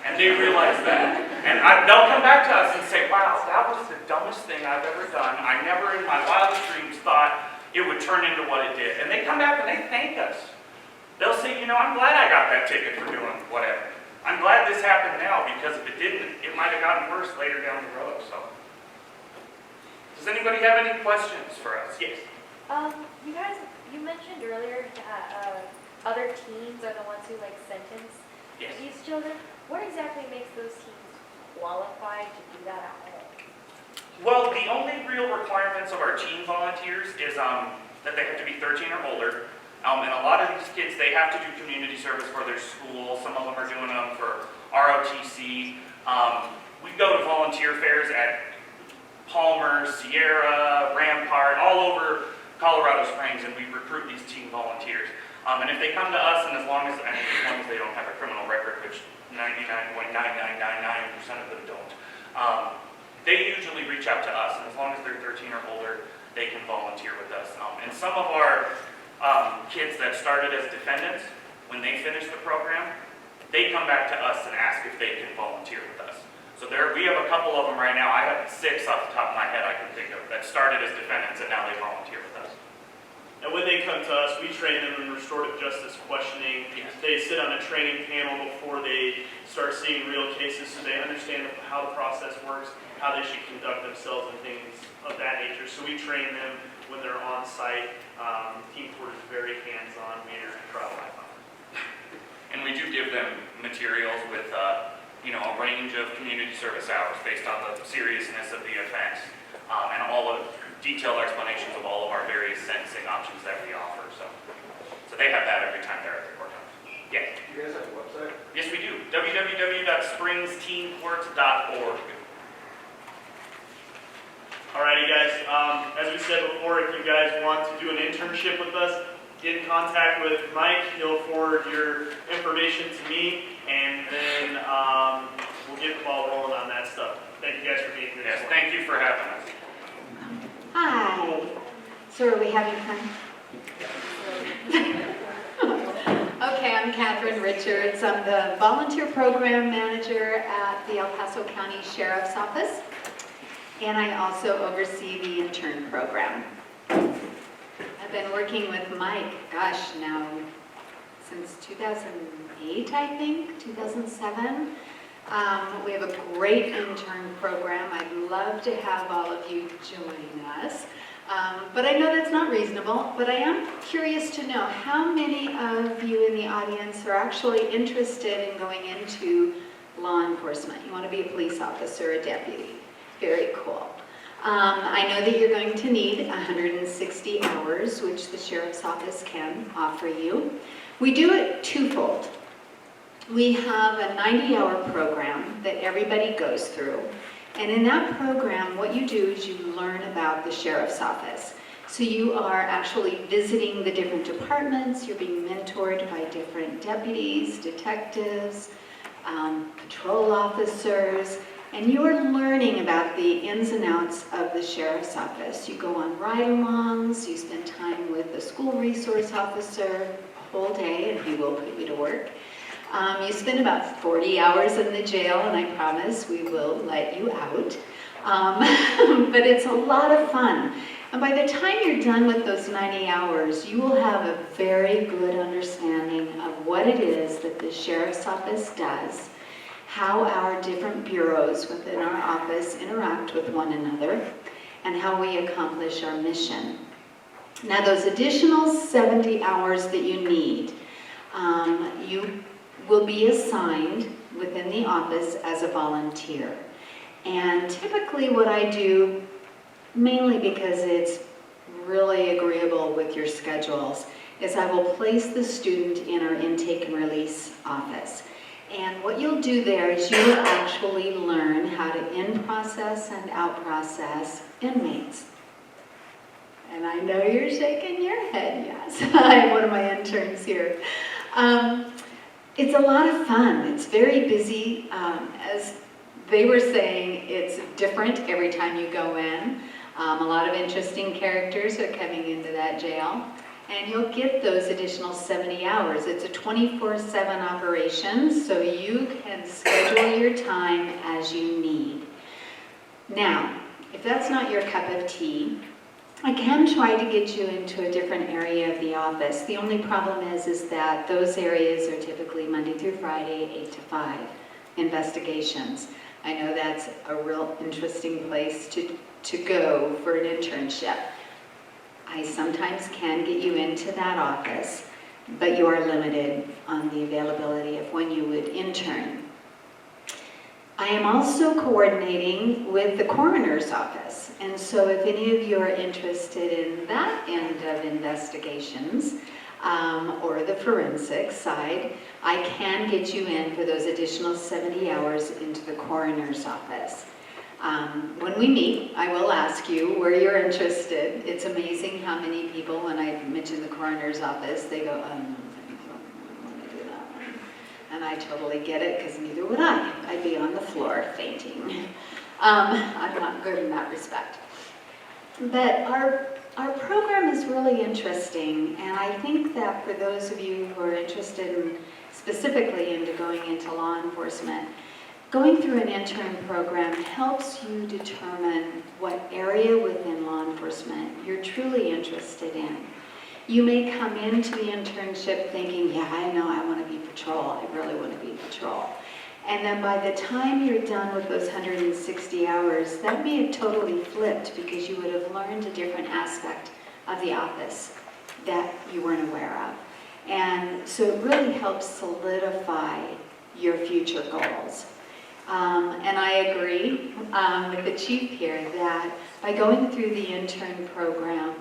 And they realize that. And they'll come back to us and say, wow, that was the dumbest thing I've ever done. I never in my wildest dreams thought it would turn into what it did. And they come back and they thank us. They'll say, I'm glad I got that ticket for doing whatever. I'm glad this happened now because if it didn't, it might have gotten worse later down the road. So, does anybody have any questions for us? Yes. You mentioned earlier that other teens are the ones who sentence Yes. these children. What exactly makes those teens qualified to do that at home? Well, the only real requirements of our teen volunteers is that they have to be 13 or older. And a lot of these kids, they have to do community service for their school. Some of them are doing them for ROTC. We go to volunteer fairs at Palmer, Sierra, Rampart, all over Colorado Springs, and we recruit these teen volunteers. And if they come to us, and as long as they don't have a criminal record, which 99.9999% of them don't, they usually reach out to us, and as long as they're 13 or older, they can volunteer with us. And some of our kids that started as defendants, when they finish the program, they come back to us and ask if they can volunteer with us. So we have a couple of them right now. I have 6 off the top of my head I can think of that started as defendants and now they volunteer with us. And when they come to us, we train them in restorative justice questioning. Yes. They sit on a training panel before they start seeing real cases so they understand how the process works, how they should conduct themselves and things of that nature. So we train them when they're on site. Teen court is very hands-on manner and trial by fire. And we do give them materials with a range of community service hours based on the seriousness of the offense and all of detailed explanations of all of our various sentencing options that we offer. So they have that every time they're at the courthouse. Yeah. You guys have a website? Yes, we do. www.springsteencourt.org. Alrighty guys, as we said before, if you guys want to do an internship with us, get in contact with Mike. He'll forward your information to me, and then we'll get the ball rolling on that stuff. So thank you guys for being here. Yes, this morning. thank you for having us. Hi. So are we having fun? Okay, I'm Catherine Richards. I'm the Volunteer Program Manager at the El Paso County Sheriff's Office, and I also oversee the intern program. I've been working with Mike, gosh, now since 2008, I think, 2007. We have a great intern program. I'd love to have all of you join us. But I know that's not reasonable, but I am curious to know how many of you in the audience are actually interested in going into law enforcement. You want to be a police officer, a deputy. Very cool. I know that you're going to need 160 hours, which the Sheriff's Office can offer you. We do it twofold. We have a 90-hour program that everybody goes through. And in that program, what you do is you learn about the Sheriff's Office. So you are actually visiting the different departments, you're being mentored by different deputies, detectives, patrol officers, and you are learning about the ins and outs of the Sheriff's Office. You go on ride-alongs, you spend time with the school resource officer a whole day, and he will put you to work. You spend about 40 hours in the jail, and I promise we will let you out. But it's a lot of fun. And by the time you're done with those 90 hours, you will have a very good understanding of what it is that the Sheriff's Office does, how our different bureaus within our office interact with one another, and how we accomplish our mission. Now, those additional 70 hours that you need, you will be assigned within the office as a volunteer. And typically what I do, mainly because it's really agreeable with your schedules, is I will place the student in our intake and release office. And what you'll do there is you will actually learn how to in-process and out-process inmates. And I know you're shaking your head, yes. I'm one of my interns here. It's a lot of fun. It's very busy. As they were saying, it's different every time you go in. A lot of interesting characters are coming into that jail. And you'll get those additional 70 hours. It's a 24/7 operation, so you can schedule your time as you need. Now, if that's not your cup of tea, I can try to get you into a different area of the office. The only problem is that those areas are typically Monday through Friday, 8 to 5, investigations. I know that's a real interesting place to go for an internship. I sometimes can get you into that office, but you are limited on the availability of when you would intern. I am also coordinating with the coroner's office, and so if any of you are interested in that end of investigations, or the forensic side, I can get you in for those additional 70 hours into the coroner's office. When we meet, I will ask you where you're interested. It's amazing how many people, when I mention the coroner's office, they go, I don't want to do that one. And I totally get it, because neither would I. I'd be on the floor fainting. I'm not good in that respect. But our program is really interesting, and I think that for those of you who are interested specifically into going into law enforcement, going through an intern program helps you determine what area within law enforcement you're truly interested in. You may come into the internship thinking, yeah, I know I want to be patrol. I really want to be patrol. And then by the time you're done with those 160 hours, that may have totally flipped because you would have learned a different aspect of the office that you weren't aware of. And so it really helps solidify your future goals. And I agree with the chief here that by going through the intern program,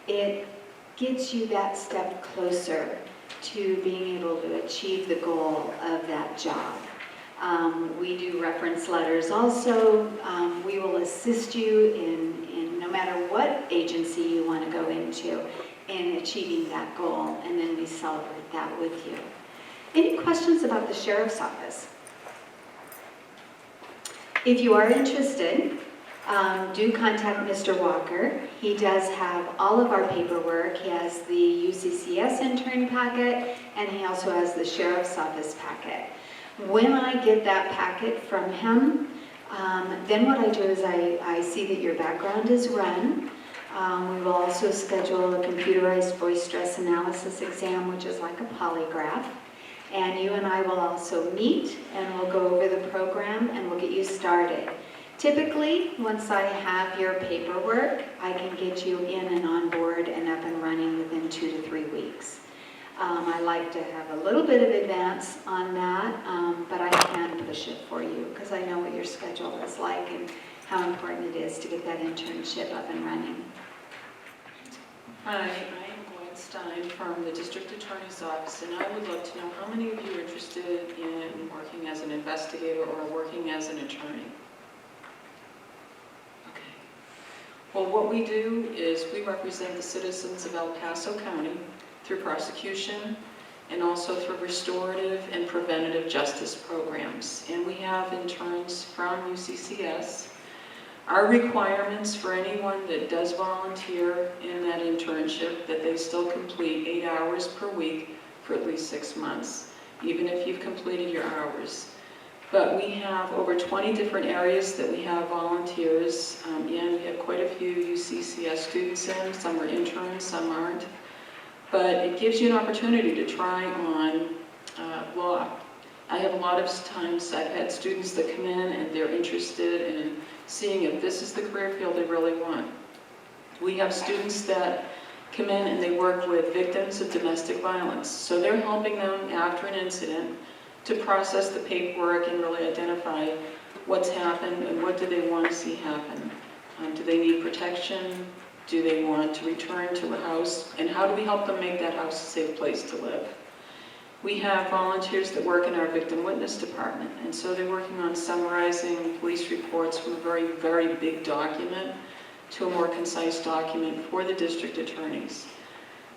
it gets you that step closer to being able to achieve the goal of that job. We do reference letters also. We will assist you in no matter what agency you want to go into in achieving that goal, and then we celebrate that with you. Any questions about the Sheriff's Office? If you are interested, do contact Mr. Walker. He does have all of our paperwork. He has the UCCS intern packet, and he also has the Sheriff's Office packet. When I get that packet from him, then what I do is I see that your background is run. We will also schedule a computerized voice stress analysis exam, which is like a polygraph. And you and I will also meet, and we'll go over the program, and we'll get you started. Typically, once I have your paperwork, I can get you in and on board and up and running within 2 to 3 weeks. I like to have a little bit of advance on that, but I can push it for you because I know what your schedule is like and how important it is to get that internship up and running. Hi, I am Gwen Stein from the District Attorney's Office, and I would like to know how many of you are interested in working as an investigator or working as an attorney? Okay. Well, what we do is we represent the citizens of El Paso County through prosecution and also through restorative and preventative justice programs. And we have interns from UCCS. Our requirements for anyone that does volunteer in that internship, that they still complete 8 hours per week for at least 6 months, even if you've completed your hours. But we have over 20 different areas that we have volunteers in. We have quite a few UCCS students in. Some are interns, some aren't. But it gives you an opportunity to try on law. I have a lot of times I've had students that come in and they're interested in seeing if this is the career field they really want. We have students that come in and they work with victims of domestic violence. So they're helping them after an incident to process the paperwork and really identify what's happened and what do they want to see happen. Do they need protection? Do they want to return to a house? And how do we help them make that house a safe place to live? We have volunteers that work in our victim witness department, and so they're working on summarizing police reports from a very, very big document to a more concise document for the district attorneys.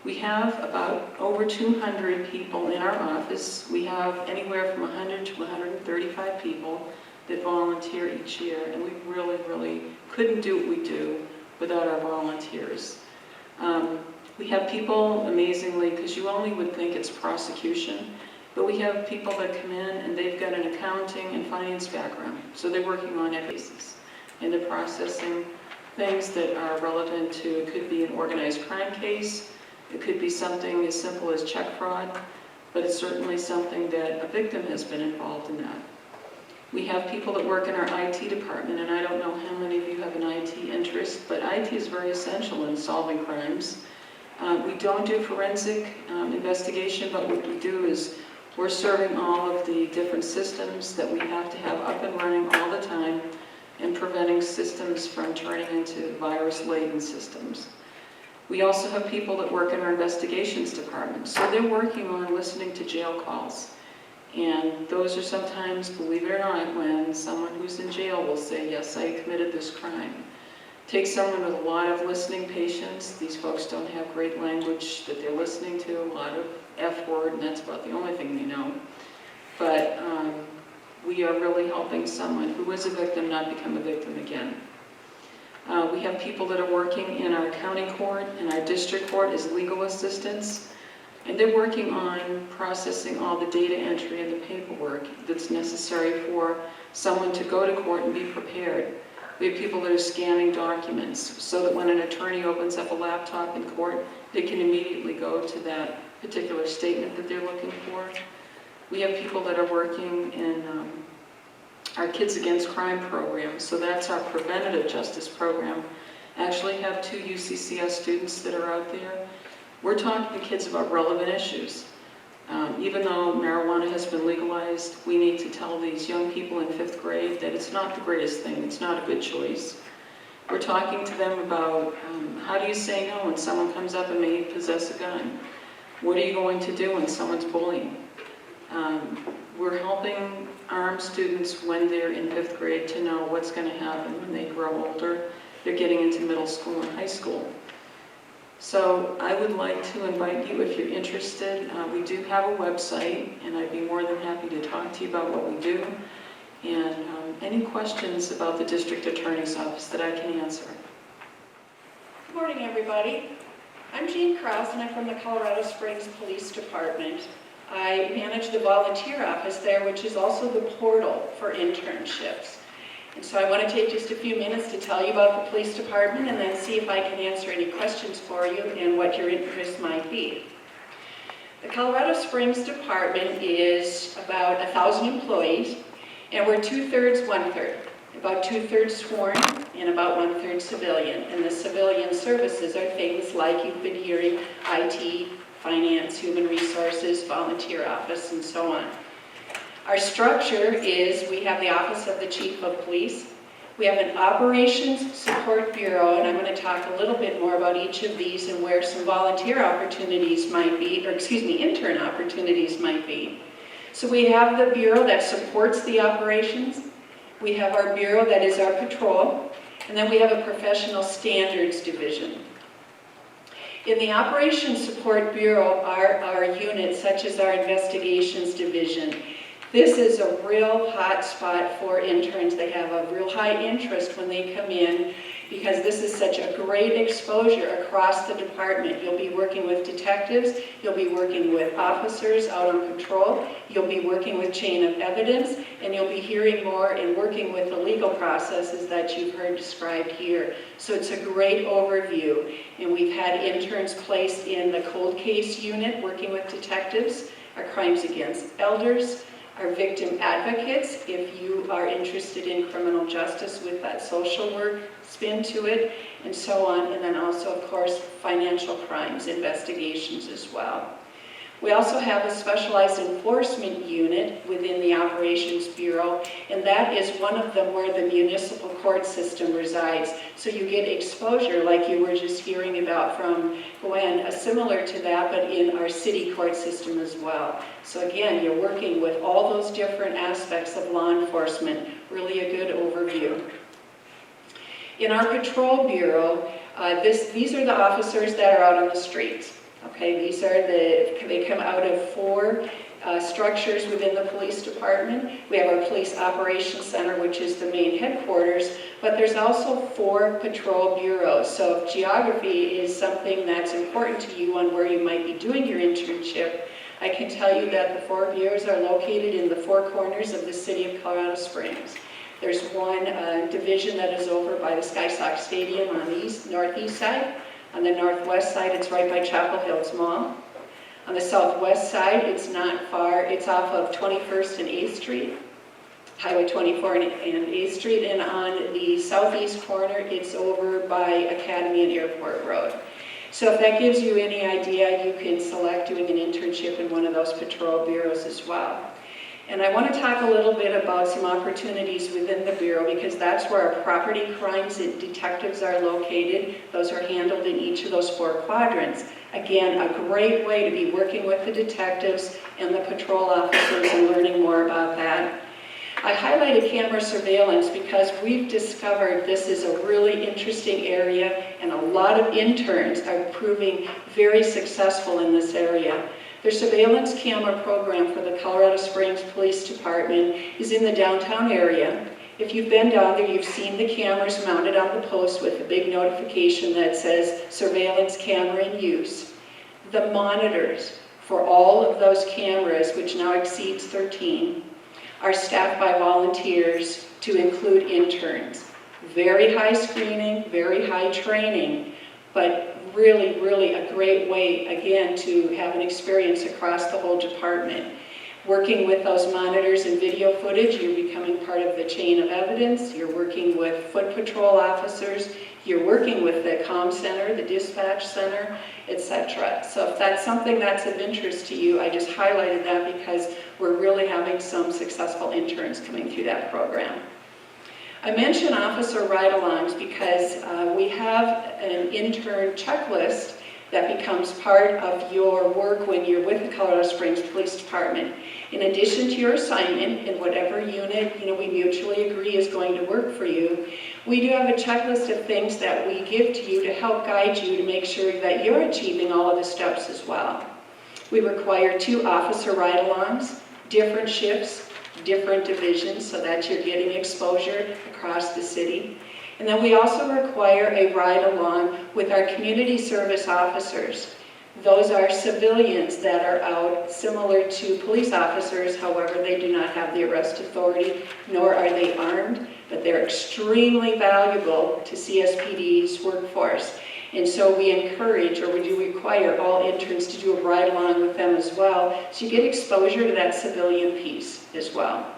We have about over 200 people in our office. We have anywhere from 100 to 135 people that volunteer each year, and we really, really couldn't do what we do without our volunteers. We have people, amazingly, because you only would think it's prosecution, but we have people that come in and they've got an accounting and finance background, so they're working on cases, and they're processing things that are relevant to, it could be an organized crime case, it could be something as simple as check fraud, but it's certainly something that a victim has been involved in that. We have people that work in our IT department, and I don't know how many of you have an IT interest, but IT is very essential in solving crimes. We don't do forensic investigation, but what we do is we're serving all of the different systems that we have to have up and running all the time and preventing systems from turning into virus-laden systems. We also have people that work in our investigations department, so they're working on listening to jail calls. And those are sometimes, believe it or not, when someone who's in jail will say, yes, I committed this crime. Take someone with a lot of listening patience. These folks don't have great language that they're listening to, a lot of F word, and that's about the only thing they know. But we are really helping someone who is a victim not become a victim again. We have people that are working in our county court and our district court as legal assistants, and they're working on processing all the data entry and the paperwork that's necessary for someone to go to court and be prepared. We have people that are scanning documents so that when an attorney opens up a laptop in court, they can immediately go to that particular statement that they're looking for. We have people that are working in our Kids Against Crime program, so that's our preventative justice program. I actually have 2 UCCS students that are out there. We're talking to kids about relevant issues. Even though marijuana has been legalized, we need to tell these young people in 5th grade that it's not the greatest thing, it's not a good choice. We're talking to them about how do you say no when someone comes up and may possess a gun? What are you going to do when someone's bullying? We're helping armed students when they're in 5th grade to know what's going to happen when they grow older. They're getting into middle school and high school. So I would like to invite you, if you're interested, we do have a website, and I'd be more than happy to talk to you about what we do. And any questions about the district attorney's office that I can answer? Good morning, everybody. I'm Jean Krause, and I'm from the Colorado Springs Police Department. I manage the volunteer office there, which is also the portal for internships. And so I want to take just a few minutes to tell you about the police department and then see if I can answer any questions for you and what your interest might be. The Colorado Springs Department is about 1,000 employees, and we're 2/3, 1/3. About 2/3 sworn and about 1/3 civilian. And the civilian services are things like you've been hearing, IT, finance, human resources, volunteer office, and so on. Our structure is we have the Office of the Chief of Police. We have an Operations Support Bureau, and I'm going to talk a little bit more about each of these and where some volunteer opportunities might be, or excuse me, intern opportunities might be. So we have the bureau that supports the operations. We have our bureau that is our patrol, and then we have a professional standards division. In the Operations Support Bureau are our units such as our investigations division. This is a real hot spot for interns. They have a real high interest when they come in because this is such a great exposure across the department. You'll be working with detectives, you'll be working with officers out on patrol, you'll be working with chain of evidence, and you'll be hearing more and working with the legal processes that you've heard described here. So it's a great overview. And we've had interns placed in the cold case unit working with detectives, our crimes against elders, our victim advocates, if you are interested in criminal justice with that social work spin to it, and so on, and then also, of course, financial crimes investigations as well. We also have a specialized enforcement unit within the Operations Bureau, and that is one of them where the municipal court system resides. So you get exposure, like you were just hearing about from Gwen, similar to that, but in our city court system as well. So again, you're working with all those different aspects of law enforcement, really a good overview. In our patrol bureau, these are the officers that are out on the streets. Okay, they come out of 4 structures within the police department. We have our Police Operations Center, which is the main headquarters, but there's also 4 patrol bureaus. So if geography is something that's important to you on where you might be doing your internship, I can tell you that the 4 bureaus are located in the 4 corners of the city of Colorado Springs. There's one division that is over by the Sky Sox Stadium on the northeast side. On the northwest side, it's right by Chapel Hills Mall. On the southwest side, it's not far. It's off of 21st and 8th Street, Highway 24 and 8th Street. And on the southeast corner, it's over by Academy and Airport Road. So if that gives you any idea, you can select doing an internship in one of those patrol bureaus as well. And I want to talk a little bit about some opportunities within the Bureau because that's where our property crimes and detectives are located. Those are handled in each of those 4 quadrants. Again, a great way to be working with the detectives and the patrol officers and learning more about that. I highlighted camera surveillance because we've discovered this is a really interesting area and a lot of interns are proving very successful in this area. Their surveillance camera program for the Colorado Springs Police Department is in the downtown area. If you've been down there, you've seen the cameras mounted on the post with a big notification that says surveillance camera in use. The monitors for all of those cameras, which now exceeds 13, are staffed by volunteers to include interns. Very high screening, very high training, but really, really a great way, again, to have an experience across the whole department. Working with those monitors and video footage, you're becoming part of the chain of evidence. You're working with foot patrol officers. You're working with the comm center, the dispatch center, etc. So if that's something that's of interest to you, I just highlighted that because we're really having some successful interns coming through that program. I mention officer ride-alongs because we have an intern checklist that becomes part of your work when you're with the Colorado Springs Police Department. In addition to your assignment in whatever unit we mutually agree is going to work for you, we do have a checklist of things that we give to you to help guide you to make sure that you're achieving all of the steps as well. We require 2 officer ride-alongs, different shifts, different divisions so that you're getting exposure across the city. And then we also require a ride-along with our community service officers. Those are civilians that are out similar to police officers, however, they do not have the arrest authority, nor are they armed, but they're extremely valuable to CSPD's workforce. And so we encourage, or we do require, all interns to do a ride-along with them as well, so you get exposure to that civilian piece as well.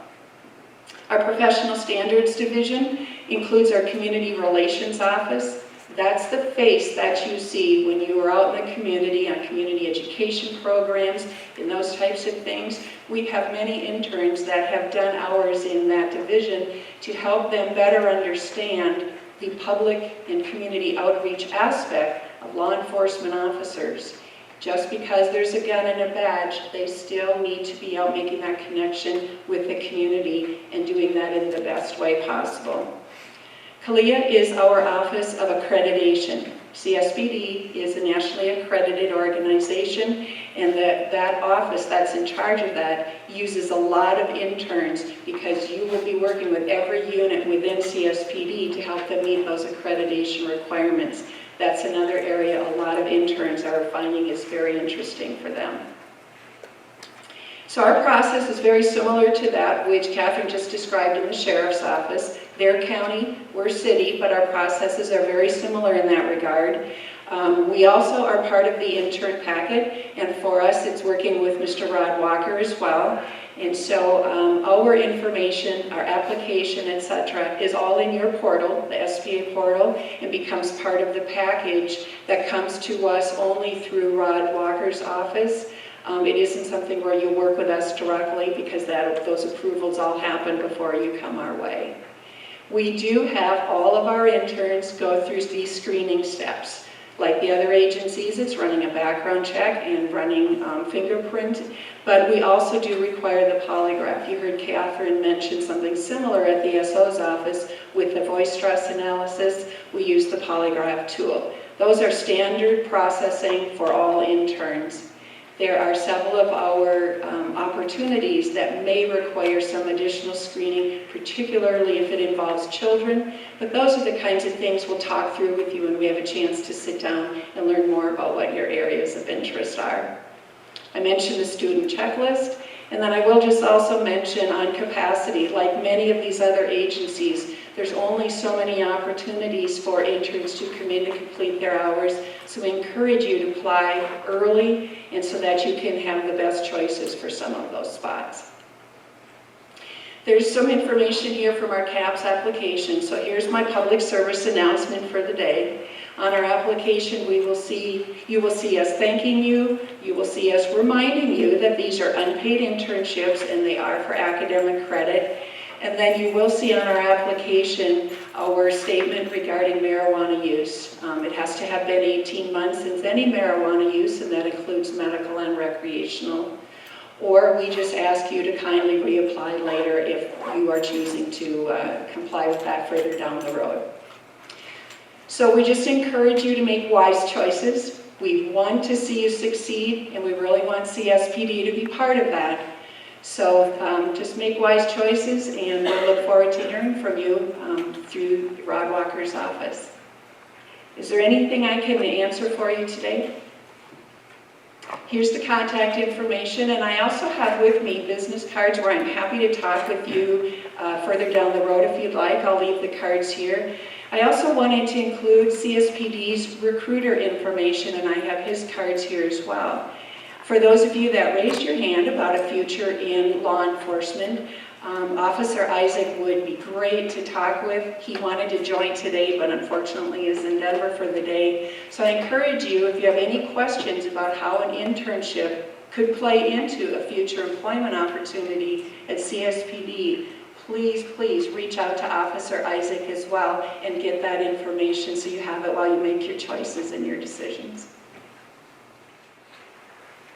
Our professional standards division includes our community relations office. That's the face that you see when you are out in the community on community education programs and those types of things. We have many interns that have done hours in that division to help them better understand the public and community outreach aspect of law enforcement officers. Just because there's a gun and a badge, they still need to be out making that connection with the community and doing that in the best way possible. CALIA is our Office of Accreditation. CSPD is a nationally accredited organization, and that office that's in charge of that uses a lot of interns because you will be working with every unit within CSPD to help them meet those accreditation requirements. That's another area a lot of interns are finding is very interesting for them. So our process is very similar to that which Catherine just described in the Sheriff's Office. They're county, we're city, but our processes are very similar in that regard. We also are part of the intern packet, and for us it's working with Mr. Rod Walker as well. And so our information, our application, etc., is all in your portal, the SPA portal, and becomes part of the package that comes to us only through Rod Walker's office. It isn't something where you work with us directly because those approvals all happen before you come our way. We do have all of our interns go through these screening steps. Like the other agencies, it's running a background check and running fingerprint, but we also do require the polygraph. You heard Catherine mention something similar at the SO's office with the voice stress analysis. We use the polygraph tool. Those are standard processing for all interns. There are several of our opportunities that may require some additional screening, particularly if it involves children, but those are the kinds of things we'll talk through with you when we have a chance to sit down and learn more about what your areas of interest are. I mentioned the student checklist, and then I will just also mention on capacity, like many of these other agencies, there's only so many opportunities for interns to come in and complete their hours, so we encourage you to apply early and so that you can have the best choices for some of those spots. There's some information here from our CAPS application, so here's my public service announcement for the day. On our application, you will see us thanking you, you will see us reminding you that these are unpaid internships and they are for academic credit. And then you will see on our application our statement regarding marijuana use. It has to have been 18 months since any marijuana use, and that includes medical and recreational. Or we just ask you to kindly reapply later if you are choosing to comply with that further down the road. So we just encourage you to make wise choices. We want to see you succeed, and we really want CSPD to be part of that. So just make wise choices, and we'll look forward to hearing from you through Rod Walker's office. Is there anything I can answer for you today? Here's the contact information, and I also have with me business cards where I'm happy to talk with you further down the road if you'd like. I'll leave the cards here. I also wanted to include CSPD's recruiter information, and I have his cards here as well. For those of you that raised your hand about a future in law enforcement, Officer Isaac would be great to talk with. He wanted to join today, but unfortunately is in Denver for the day. So I encourage you, if you have any questions about how an internship could play into a future employment opportunity at CSPD, please reach out to Officer Isaac as well and get that information so you have it while you make your choices and your decisions.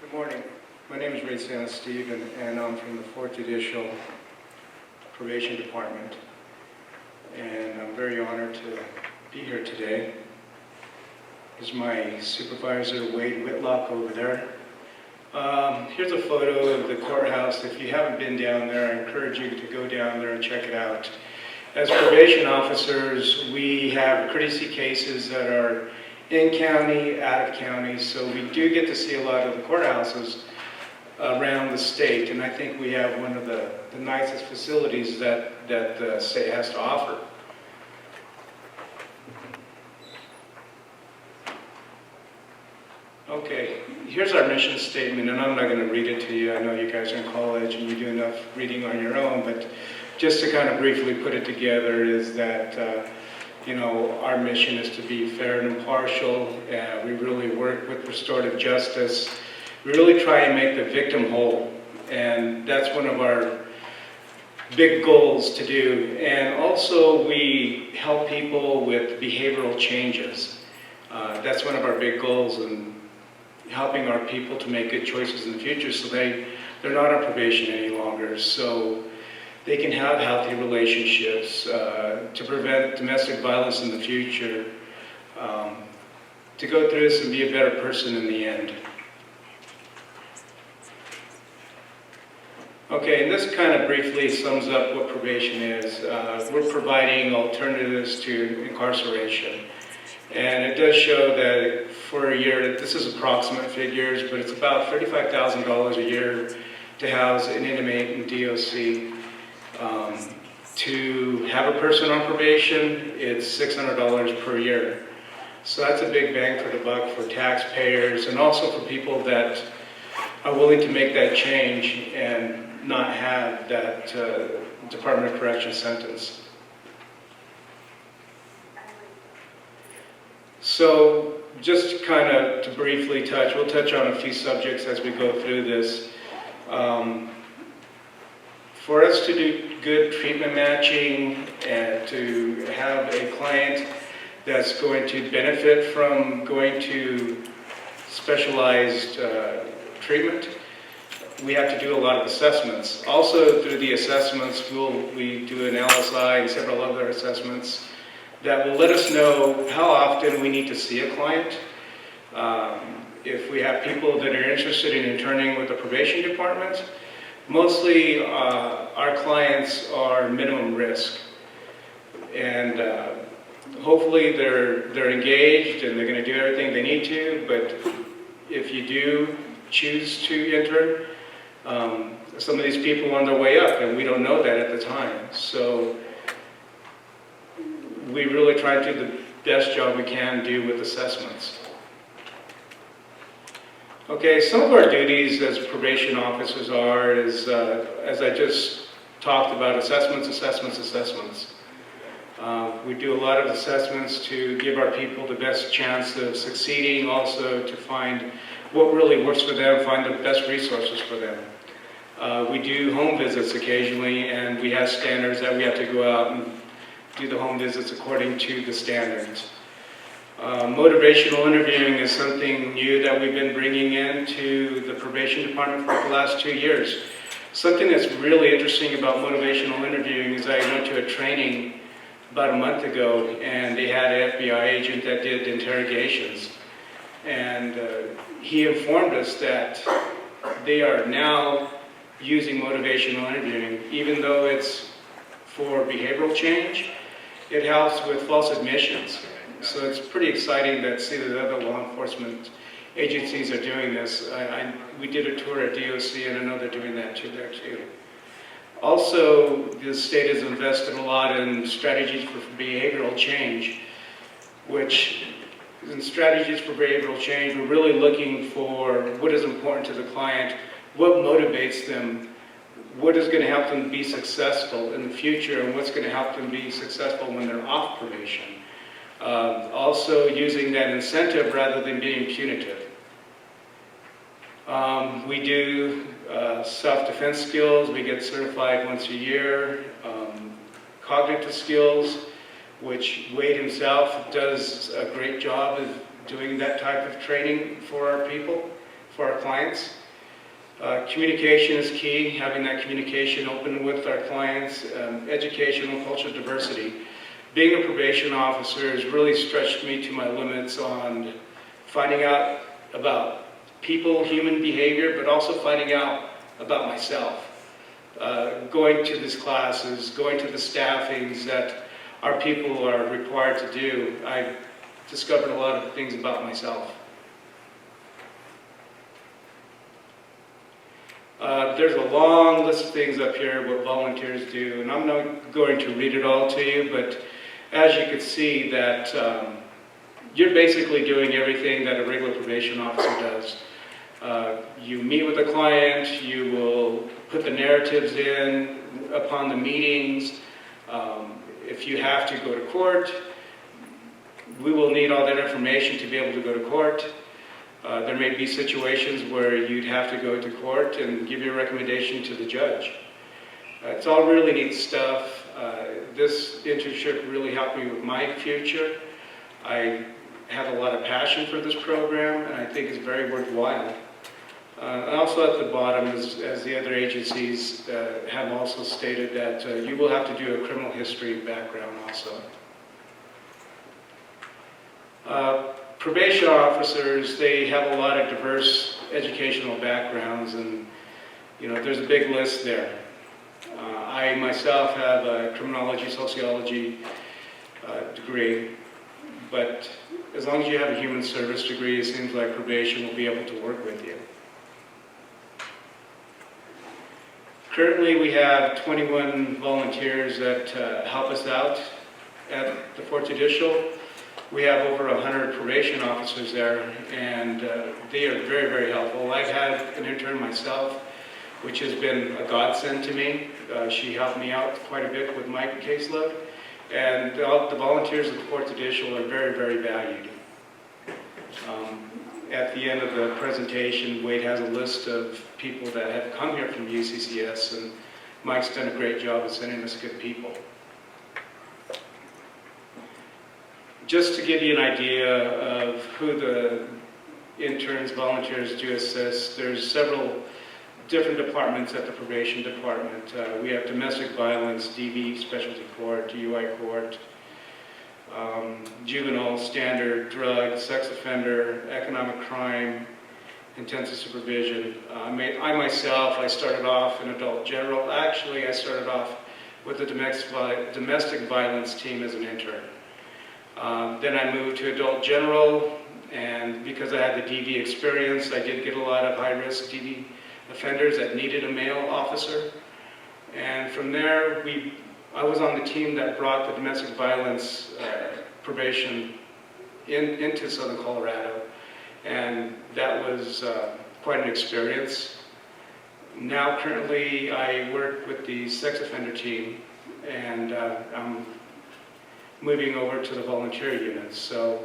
Good morning. My name is Ray Santa Steve, and I'm from the 4th Judicial Probation Department. And I'm very honored to be here today. This is my supervisor, Wade Whitlock, over there. Here's a photo of the courthouse. If you haven't been down there, I encourage you to go down there and check it out. As probation officers, we have courtesy cases that are in county, out of county, so we do get to see a lot of the courthouses around the state, and I think we have one of the nicest facilities that the state has to offer. Okay, here's our mission statement, and I'm not going to read it to you. I know you guys are in college and you do enough reading on your own, but just to kind of briefly put it together is that, you know, our mission is to be fair and impartial. We really work with restorative justice. We really try and make the victim whole, and that's one of our big goals to do. And also we help people with behavioral changes. That's one of our big goals, and helping our people to make good choices in the future so they're not on probation any longer, so they can have healthy relationships, to prevent domestic violence in the future, to go through this and be a better person in the end. Okay, and this kind of briefly sums up what probation is. We're providing alternatives to incarceration. And it does show that for a year, this is approximate figures, but it's about $35,000 a year to house an inmate in DOC. To have a person on probation, it's $600 per year. So that's a big bang for the buck for taxpayers and also for people that are willing to make that change and not have that Department of Corrections sentence. So just kind of to briefly touch, we'll touch on a few subjects as we go through this. For us to do good treatment matching and to have a client that's going to benefit from going to specialized treatment, we have to do a lot of assessments. Also through the assessments, we do an LSI and several other assessments that will let us know how often we need to see a client. If we have people that are interested in interning with the probation department, mostly our clients are minimum risk. And hopefully they're engaged and they're going to do everything they need to, but if you do choose to intern, some of these people are on their way up and we don't know that at the time. So we really try to do the best job we can do with assessments. Okay, some of our duties as probation officers is, as I just talked about, assessments. We do a lot of assessments to give our people the best chance of succeeding, also to find what really works for them, find the best resources for them. We do home visits occasionally, and we have standards that we have to go out and do the home visits according to the standards. Motivational interviewing is something new that we've been bringing into the probation department for the last 2 years. Something that's really interesting about motivational interviewing is I went to a training about a month ago, and they had an FBI agent that did interrogations. And he informed us that they are now using motivational interviewing, even though it's for behavioral change. It helps with false admissions. So it's pretty exciting that see that other law enforcement agencies are doing this. We did a tour at DOC, and I know they're doing that too there too. Also, the state has invested a lot in strategies for behavioral change, which in strategies for behavioral change, we're really looking for what is important to the client, what motivates them, what is going to help them be successful in the future, and what's going to help them be successful when they're off probation. Also using that incentive rather than being punitive. We do self-defense skills. We get certified once a year. Cognitive skills, which Wade himself does a great job of doing that type of training for our people, for our clients. Communication is key, having that communication open with our clients. Educational cultural diversity. Being a probation officer has really stretched me to my limits on finding out about people, human behavior, but also finding out about myself. Going to these classes, going to the staffings that our people are required to do, I discovered a lot of things about myself. There's a long list of things up here what volunteers do, and I'm not going to read it all to you, but as you can see that you're basically doing everything that a regular probation officer does. You meet with a client, you will put the narratives in upon the meetings. If you have to go to court, we will need all that information to be able to go to court. There may be situations where you'd have to go to court and give your recommendation to the judge. It's all really neat stuff. This internship really helped me with my future. I have a lot of passion for this program, and I think it's very worthwhile. Also at the bottom, as the other agencies have also stated, that you will have to do a criminal history background also. Probation officers, they have a lot of diverse educational backgrounds, and there's a big list there. I myself have a criminology sociology degree, but as long as you have a human service degree, it seems like probation will be able to work with you. Currently, we have 21 volunteers that help us out at the Fort Judicial. We have over 100 probation officers there, and they are very, very helpful. I've had an intern myself, which has been a godsend to me. She helped me out quite a bit with my caseload, and the volunteers at the Fort Judicial are very, very valued. At the end of the presentation, Wade has a list of people that have come here from UCCS, and Mike's done a great job of sending us good people. Just to give you an idea of who the interns, volunteers do assist, there's several different departments at the probation department. We have domestic violence, DV, specialty court, DUI court, juvenile, standard, drug, sex offender, economic crime, intensive supervision. I myself, I started off in adult general. Actually, I started off with the domestic violence team as an intern. Then I moved to adult general, and because I had the DV experience, I did get a lot of high-risk DV offenders that needed a male officer. And from there, I was on the team that brought the domestic violence probation into Southern Colorado, and that was quite an experience. Now, currently, I work with the sex offender team, and I'm moving over to the volunteer units. So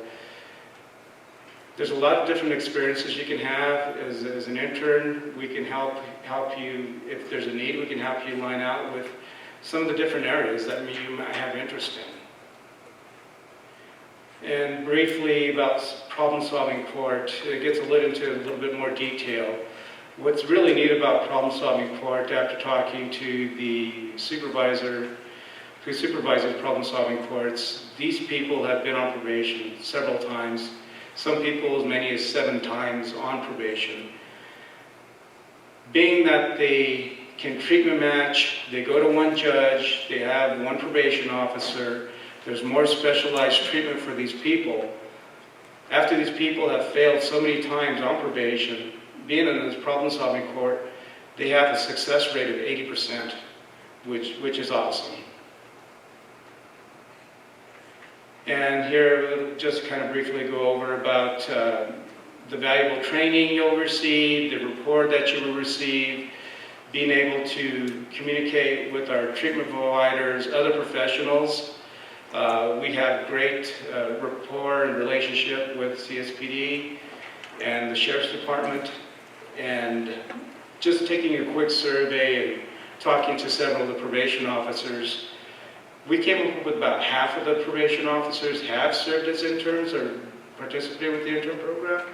there's a lot of different experiences you can have as an intern. We can help you, if there's a need, we can help you line out with some of the different areas that you might have interest in. And briefly about problem-solving court, it gets into a little bit more detail. What's really neat about problem-solving court, after talking to the supervisor who supervises problem-solving courts, these people have been on probation several times, some people as many as 7 times on probation. Being that they can treatment match, they go to one judge, they have one probation officer, there's more specialized treatment for these people. After these people have failed so many times on probation, being in this problem-solving court, they have a success rate of 80%, which is awesome. And here, we'll just kind of briefly go over about the valuable training you'll receive, the rapport that you will receive, being able to communicate with our treatment providers, other professionals. We have great rapport and relationship with CSPD and the Sheriff's Department. And just taking a quick survey and talking to several of the probation officers, we came up with about half of the probation officers have served as interns or participated with the intern program.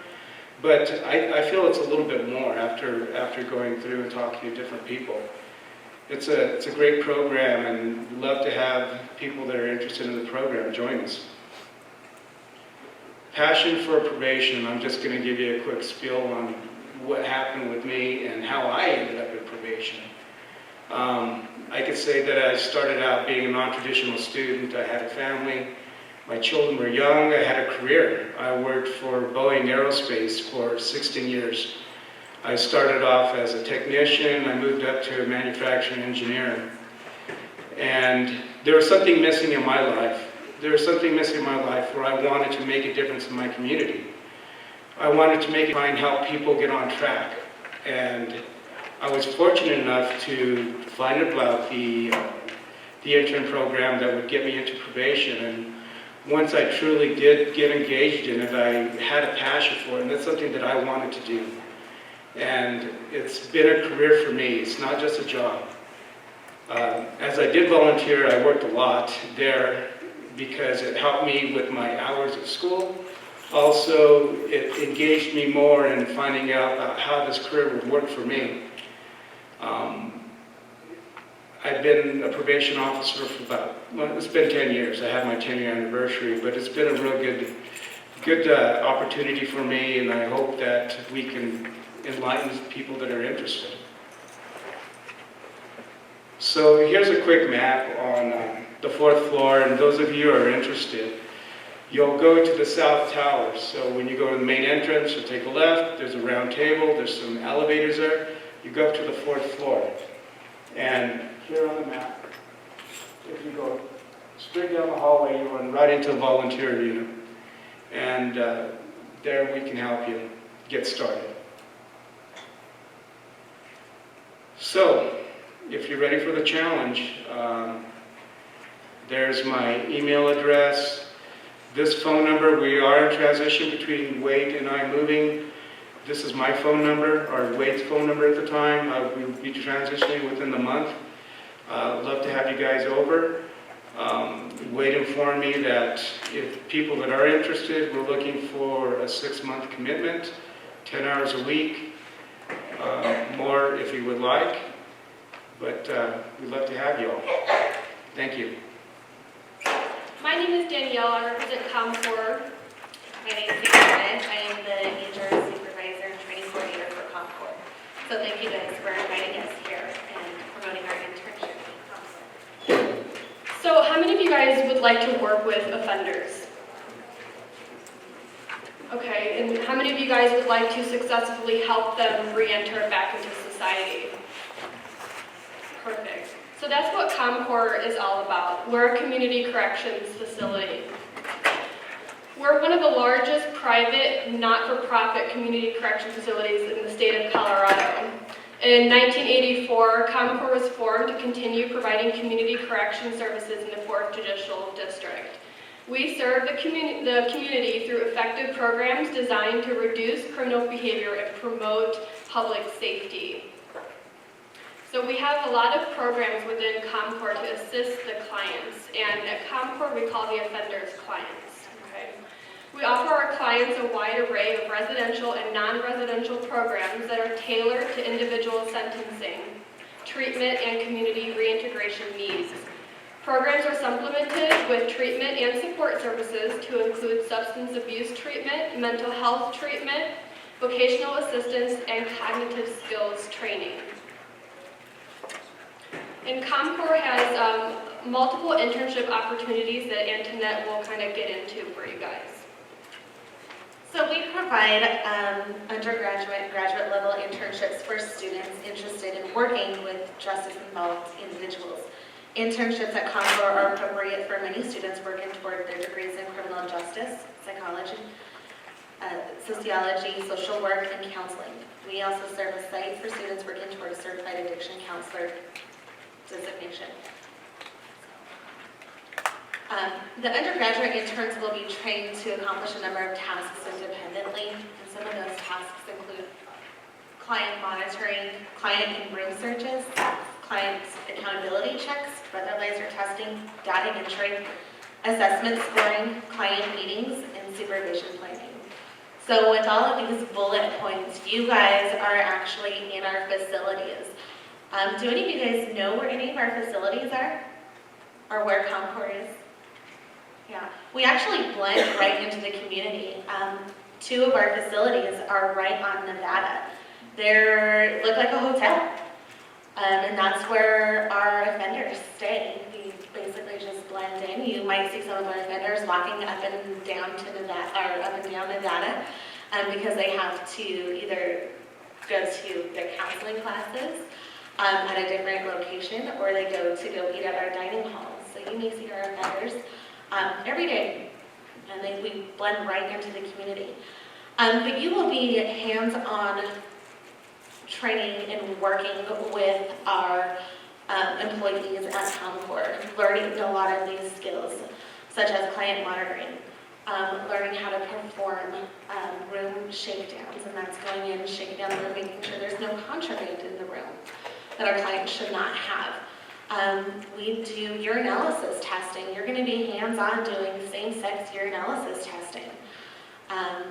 But I feel it's a little bit more after going through and talking to different people. It's a great program, and we'd love to have people that are interested in the program join us. Passion for probation, I'm just going to give you a quick spiel on what happened with me and how I ended up in probation. I could say that I started out being a non-traditional student. I had a family. My children were young. I had a career. I worked for Boeing Aerospace for 16 years. I started off as a technician. I moved up to a manufacturing engineer. And there was something missing in my life. There was something missing in my life where I wanted to make a difference in my community. I wanted to try and help people get on track. And I was fortunate enough to find about the intern program that would get me into probation. And once I truly did get engaged in it, I had a passion for it, and that's something that I wanted to do. And it's been a career for me. It's not just a job. As I did volunteer, I worked a lot there because it helped me with my hours at school. Also, it engaged me more in finding out about how this career would work for me. I've been a probation officer for it's been 10 years. I had my 10-year anniversary, but it's been a real good opportunity for me, and I hope that we can enlighten people that are interested. So here's a quick map on the 4th floor, and those of you who are interested, you'll go to the South Tower. So when you go to the main entrance, you'll take a left, there's a round table, there's some elevators there. You go up to the 4th floor. And here on the map, if you go straight down the hallway, you run right into the volunteer unit. And there we can help you get started. So, if you're ready for the challenge, there's my email address. This phone number, we are in transition between Wade and I moving. This is my phone number, or Wade's phone number at the time. We'll be transitioning within the month. I'd love to have you guys over. Wade informed me that if people that are interested, we're looking for a 6-month commitment, 10 hours a week, more if you would like. But we'd love to have you all. Thank you. My name is Danielle. I represent ComCore. My name is Sarah. I am the HR supervisor and training coordinator for ComCore. So thank you guys for inviting us here and promoting our internship at ComCore. So how many of you guys would like to work with offenders? Okay, and how many of you guys would like to successfully help them re-enter back into society? Perfect. So that's what ComCore is all about. We're a community corrections facility. We're one of the largest private, not-for-profit community correction facilities in the state of Colorado. In 1984, ComCore was formed to continue providing community correction services in the 4th Judicial District. We serve the community through effective programs designed to reduce criminal behavior and promote public safety. So we have a lot of programs within ComCore to assist the clients, and at ComCore we call the offenders clients. Okay? We offer our clients a wide array of residential and non-residential programs that are tailored to individual sentencing, treatment, and community reintegration needs. Programs are supplemented with treatment and support services to include substance abuse treatment, mental health treatment, vocational assistance, and cognitive skills training. And ComCore has multiple internship opportunities that Antoinette will kind of get into for you guys. So we provide undergraduate and graduate level internships for students interested in working with justice-involved individuals. Internships at ComCore are appropriate for many students working toward their degrees in criminal justice, psychology, sociology, social work, and counseling. We also serve as site for students working toward a certified addiction counselor designation. The undergraduate interns will be trained to accomplish a number of tasks independently, and some of those tasks include client monitoring, client and room searches, client accountability checks, breathalyzer testing, data entry, assessment scoring, client meetings, and supervision planning. So with all of these bullet points, you guys are actually in our facilities. Do any of you guys know where any of our facilities are? Or where ComCore is? Yeah, we actually blend right into the community. Two of our facilities are right on Nevada. They look like a hotel, and that's where our offenders stay. We basically just blend in. You might see some of our offenders walking up and down to Nevada, or up and down Nevada, because they have to either go to their counseling classes at a different location, or they go eat at our dining halls. So you may see our offenders every day, and we blend right into the community. But you will be hands-on training and working with our employees at ComCore, learning a lot of these skills, such as client monitoring, learning how to perform room shakedowns, and that's going in, shaking down the room, making sure there's no contraband in the room that our clients should not have. We do urinalysis testing. You're going to be hands-on doing same-sex urinalysis testing.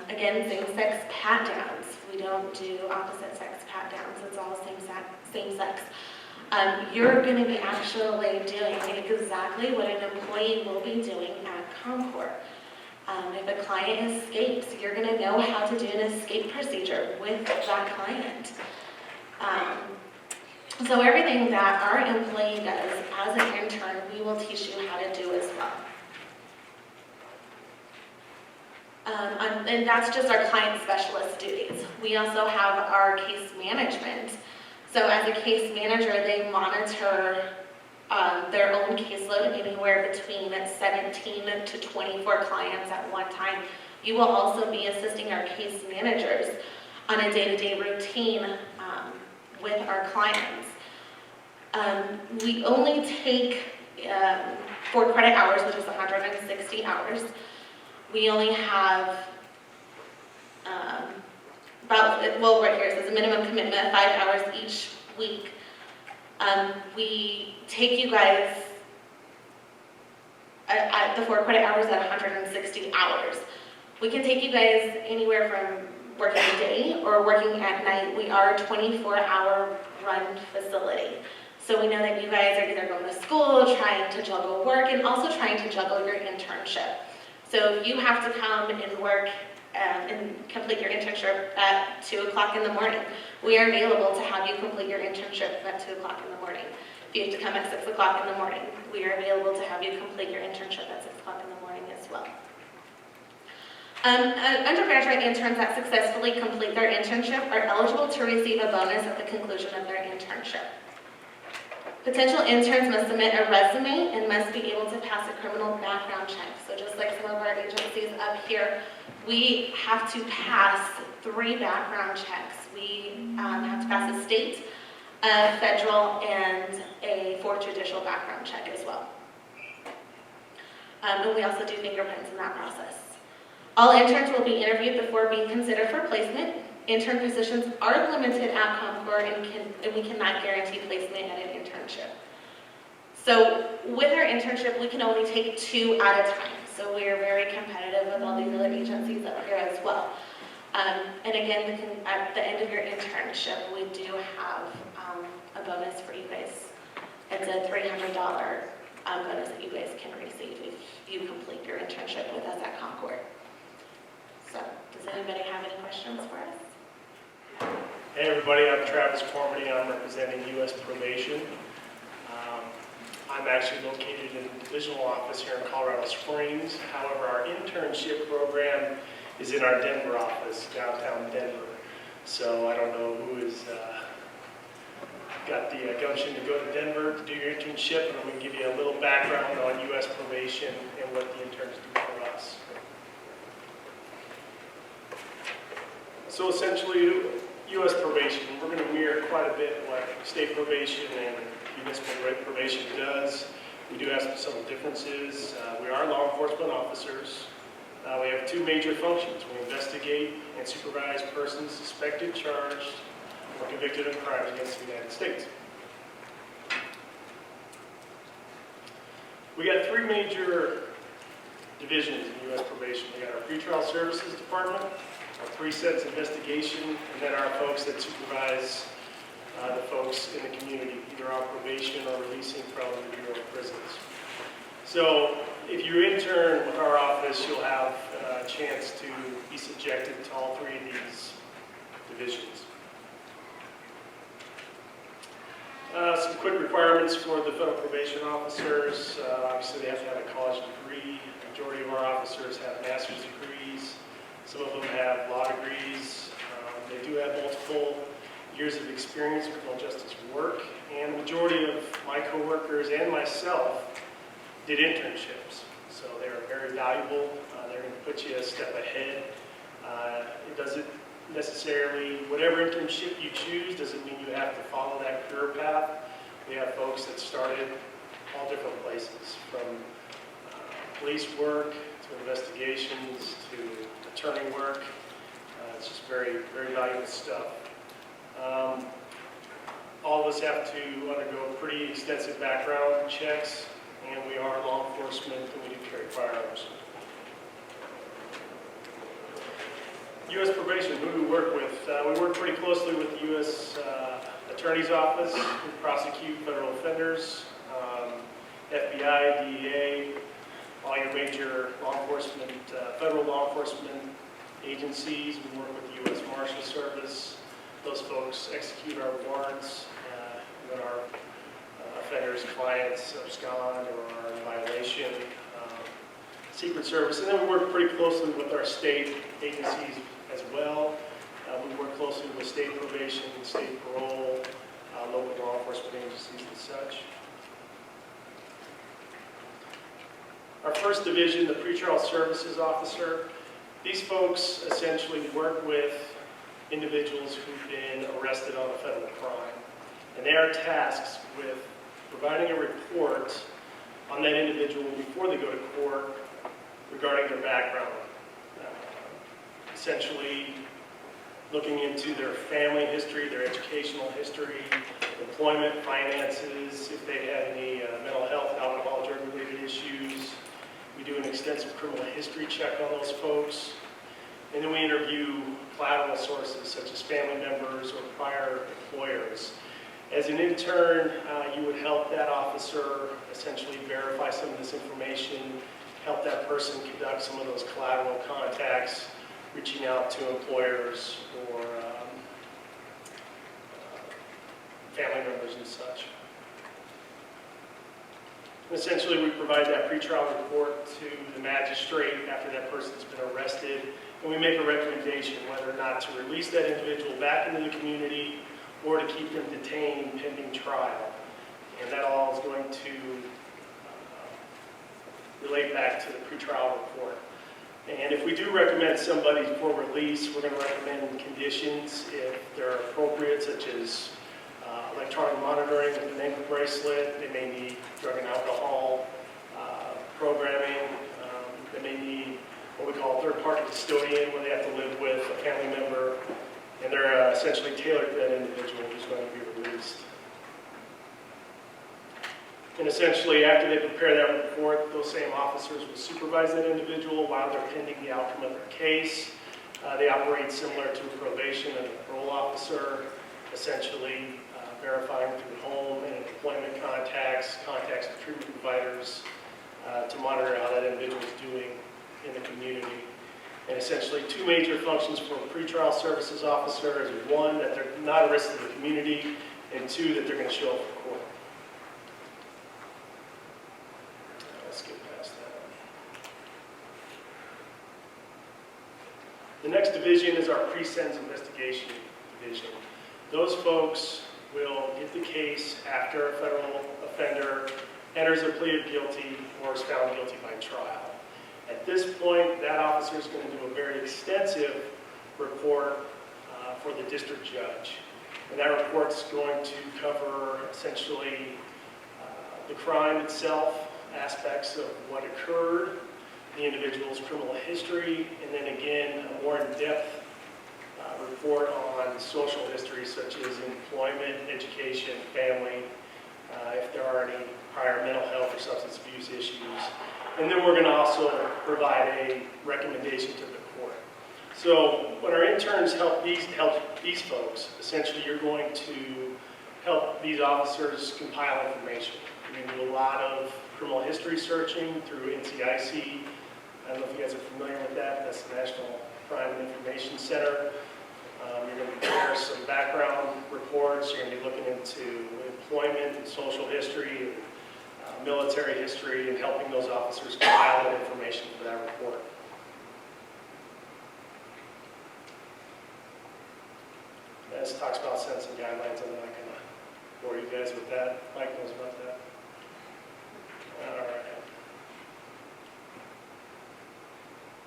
Again, same-sex pat-downs. We don't do opposite-sex pat-downs. It's all same-sex. You're going to be actually doing exactly what an employee will be doing at ComCore. If a client escapes, you're going to know how to do an escape procedure with that client. So everything that our employee does as an intern, we will teach you how to do as well. And that's just our client specialist duties. We also have our case management. So as a case manager, they monitor their own caseload, anywhere between 17 to 24 clients at one time. You will also be assisting our case managers on a day-to-day routine with our clients. We only take 4 credit hours, which is 160 hours. We only have right here it says a minimum commitment of 5 hours each week. We take you guys at the 4 credit hours at 160 hours. We can take you guys anywhere from working a day or working at night. We are a 24-hour run facility. So we know that you guys are either going to school, trying to juggle work, and also trying to juggle your internship. So if you have to come and work and complete your internship at 2 o'clock in the morning, we are available to have you complete your internship at 2 o'clock in the morning. If you have to come at 6 o'clock in the morning, we are available to have you complete your internship at 6 o'clock in the morning as well. Undergraduate interns that successfully complete their internship are eligible to receive a bonus at the conclusion of their internship. Potential interns must submit a resume and must be able to pass a criminal background check. So just like some of our agencies up here, we have to pass 3 background checks. We have to pass a state, a federal, and a 4th judicial background check as well. And we also do fingerprints in that process. All interns will be interviewed before being considered for placement. Intern positions are limited at ComCore and we cannot guarantee placement at an internship. So with our internship, we can only take 2 at a time. So we are very competitive with all these other agencies up here as well. And again, at the end of your internship, we do have a bonus for you guys. It's a $300 bonus that you guys can receive if you complete your internship with us at ComCore. So does anybody have any questions for us? Hey everybody, I'm Travis Cormany. I'm representing U.S. Probation. I'm actually located in the divisional office here in Colorado Springs. However, our internship program is in our Denver office, downtown Denver. So I don't know who has got the gumption to go to Denver to do your internship, and I'm going to give you a little background on U.S. Probation and what the interns do for us. So essentially, U.S. probation, we're going to mirror quite a bit what state probation and municipal probation does. We do have some differences. We are law enforcement officers. We have 2 major functions. We investigate and supervise persons suspected, charged, or convicted of crimes against the United States. We got 3 major divisions in U.S. probation. We got our pretrial services department, our pre-sentence investigation, and then our folks that supervise the folks in the community, either on probation or releasing from the Bureau of Prisons. So if you intern with our office, you'll have a chance to be subjected to all three of these divisions. Some quick requirements for the federal probation officers. Obviously, they have to have a college degree. The majority of our officers have master's degrees. Some of them have law degrees. They do have multiple years of experience with criminal justice work, and the majority of my coworkers and myself did internships. So they are very valuable. They're going to put you a step ahead. It doesn't necessarily, whatever internship you choose doesn't mean you have to follow that career path. We have folks that started all different places, from police work to investigations to attorney work. It's just very, very valuable stuff. All of us have to undergo pretty extensive background checks, and we are law enforcement and we do carry firearms. U.S. probation, who do we work with? We work pretty closely with the U.S. Attorney's Office, who prosecute federal offenders, FBI, DEA, all your major law enforcement, federal law enforcement agencies. We work with the U.S. Marshal Service. Those folks execute our warrants when our offenders' clients abscond or are in violation. Secret Service, and then we work pretty closely with our state agencies as well. We work closely with state probation, state parole, local law enforcement agencies and such. Our first division, the pretrial services officer, these folks essentially work with individuals who've been arrested on a federal crime. And they are tasked with providing a report on that individual before they go to court regarding their background. Essentially looking into their family history, their educational history, employment, finances, if they had any mental health, alcohol, drug-related issues. We do an extensive criminal history check on those folks. And then we interview collateral sources such as family members or prior employers. As an intern, you would help that officer essentially verify some of this information, help that person conduct some of those collateral contacts, reaching out to employers or family members and such. And essentially, we provide that pretrial report to the magistrate after that person's been arrested, and we make a recommendation whether or not to release that individual back into the community or to keep them detained pending trial. And that all is going to relate back to the pretrial report. And if we do recommend somebody for release, we're going to recommend conditions if they're appropriate, such as electronic monitoring with an ankle bracelet. They may need drug and alcohol programming. They may need what we call a third-party custodian, where they have to live with a family member, and they're essentially tailored to that individual who's going to be released. And essentially, after they prepare that report, those same officers will supervise that individual while they're pending the outcome of their case. They operate similar to a probation and a parole officer, essentially verifying through home and employment contacts with treatment providers to monitor how that individual is doing in the community. And essentially, two major functions for a pretrial services officer is one, that they're not a risk to the community, and two, that they're going to show up for court. Let's get past that. The next division is our pre-sentence investigation division. Those folks will get the case after a federal offender enters a plea of guilty or is found guilty by trial. At this point, that officer is going to do a very extensive report for the district judge. And that report is going to cover essentially the crime itself, aspects of what occurred, the individual's criminal history, and then again, a more in-depth report on social history such as employment, education, family, if there are any prior mental health or substance abuse issues. And then we're going to also provide a recommendation to the court. So when our interns help these folks, essentially you're going to help these officers compile information. We're going to do a lot of criminal history searching through NCIC. I don't know if you guys are familiar with that. That's the National Crime Information Center. You're going to prepare some background reports. You're going to be looking into employment, and social history, and military history, and helping those officers compile that information for that report. This talks about sentencing guidelines. I'm not going to bore you guys with that. Mike knows about that. All right.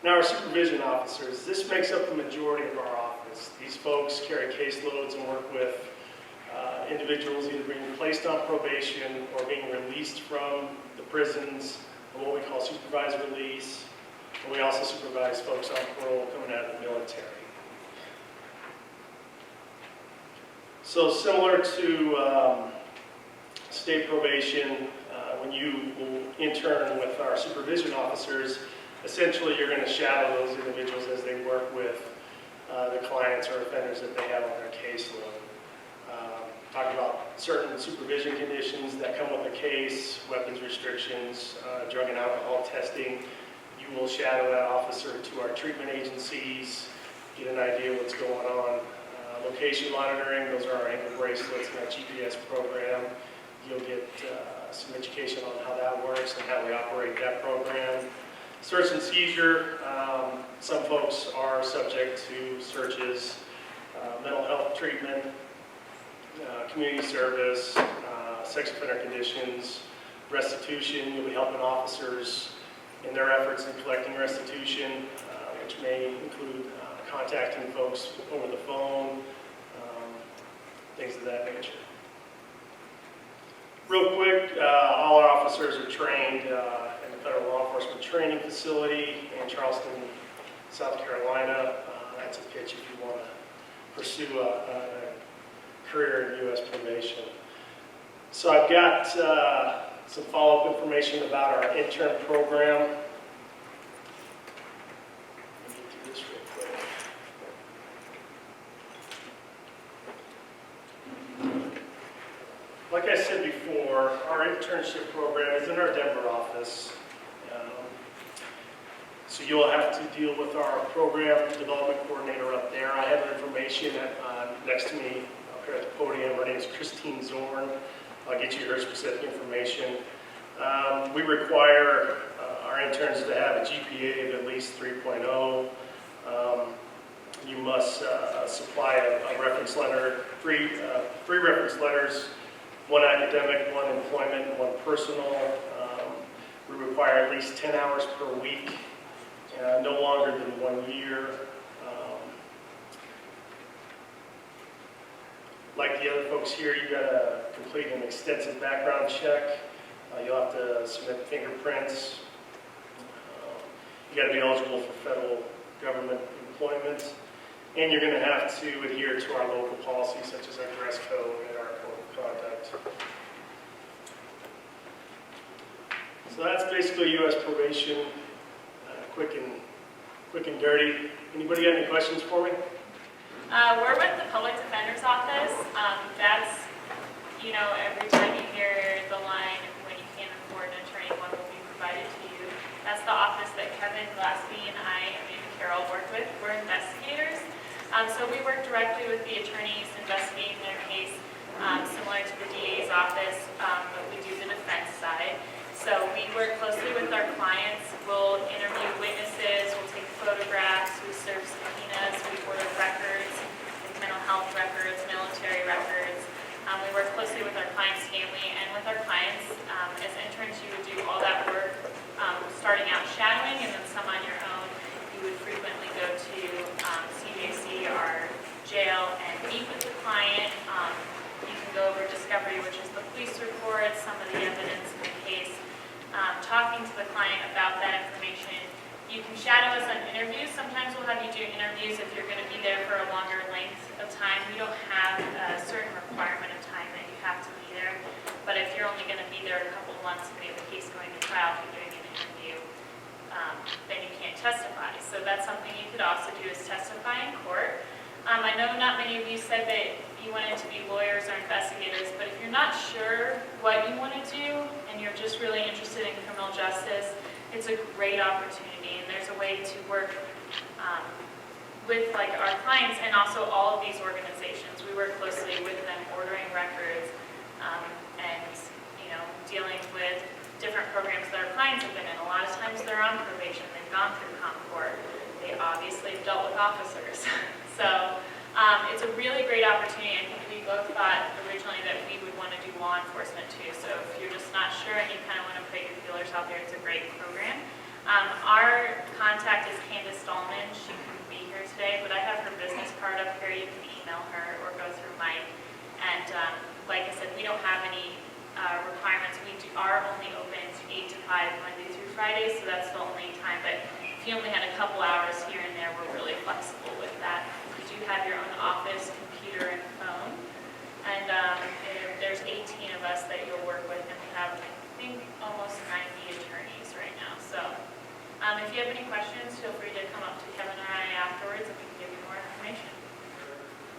Now our supervision officers, this makes up the majority of our office. These folks carry caseloads and work with individuals either being placed on probation or being released from the prisons, or what we call supervised release. And we also supervise folks on parole coming out of the military. So similar to state probation, when you will intern with our supervision officers, essentially you're going to shadow those individuals as they work with the clients or offenders that they have on their caseload. Talk about certain supervision conditions that come with a case, weapons restrictions, drug and alcohol testing. You will shadow that officer to our treatment agencies, get an idea of what's going on. Location monitoring, those are our ankle bracelets and our GPS program. You'll get some education on how that works and how we operate that program. Search and seizure, some folks are subject to searches, mental health treatment, community service, sex offender conditions, restitution. You'll be helping officers in their efforts in collecting restitution, which may include contacting folks over the phone, things of that nature. Real quick, all our officers are trained in the Federal Law Enforcement Training Facility in Charleston, South Carolina. That's a pitch if you want to pursue a career in U.S. probation. So I've got some follow-up information about our intern program. Let me get through this real quick. Like I said before, our internship program is in our Denver office. So you'll have to deal with our program development coordinator up there. I have information next to me up here at the podium. Her name is Christine Zorn. I'll get you her specific information. We require our interns to have a GPA of at least 3.0. You must supply a reference letter, three reference letters, one academic, one employment, and one personal. We require at least 10 hours per week, no longer than 1 year. Like the other folks here, you got to complete an extensive background check. You'll have to submit fingerprints. You got to be eligible for federal government employment. And you're going to have to adhere to our local policies, such as our dress code and our code of conduct. So that's basically U.S. probation, quick and dirty. Anybody got any questions for me? We're with the Public Defender's Office. That's, you know, every time you hear the line, when you can't afford an attorney, one will be provided to you. That's the office that Kevin Glassby and I, and Carol work with. We're investigators. So we work directly with the attorneys investigating their case, similar to the DA's office, but we do the defense side. So we work closely with our clients. We'll interview witnesses, we'll take photographs, we serve subpoenas, we order records, like mental health records, military records. We work closely with our clients' family and with our clients. As interns, you would do all that work, starting out shadowing and then some on your own. You would frequently go to CJC, our jail, and meet with the client. You can go over discovery, which is the police report, some of the evidence in the case, talking to the client about that information. You can shadow us on interviews. Sometimes we'll have you do interviews if you're going to be there for a longer length of time. We don't have a certain requirement of time that you have to be there, but if you're only going to be there a couple of months and we have a case going to trial, if you're doing an interview, then you can't testify. So that's something you could also do, is testify in court. I know not many of you said that you wanted to be lawyers or investigators, but if you're not sure what you want to do and you're just really interested in criminal justice, it's a great opportunity, and there's a way to work with like our clients and also all of these organizations. We work closely with them, ordering records, and dealing with different programs that our clients have been in. A lot of times they're on probation, they've gone through ComCourt, they obviously have dealt with officers. So it's a really great opportunity. I think we both thought originally that we would want to do law enforcement too. So if you're just not sure and you kind of want to put your feelers out there, it's a great program. Our contact is Candace Stallman. She couldn't be here today, but I have her business card up here. You can email her or go through Mike. And like I said, we don't have any requirements. We are only open to 8 to 5 Monday through Friday, so that's the only time. But if you only had a couple hours here and there, we're really flexible with that. You do have your own office, computer, and phone. And there's 18 of us that you'll work with, and we have, I think, almost 90 attorneys right now. So if you have any questions, feel free to come up to Kevin or I afterwards, and we can give you more information.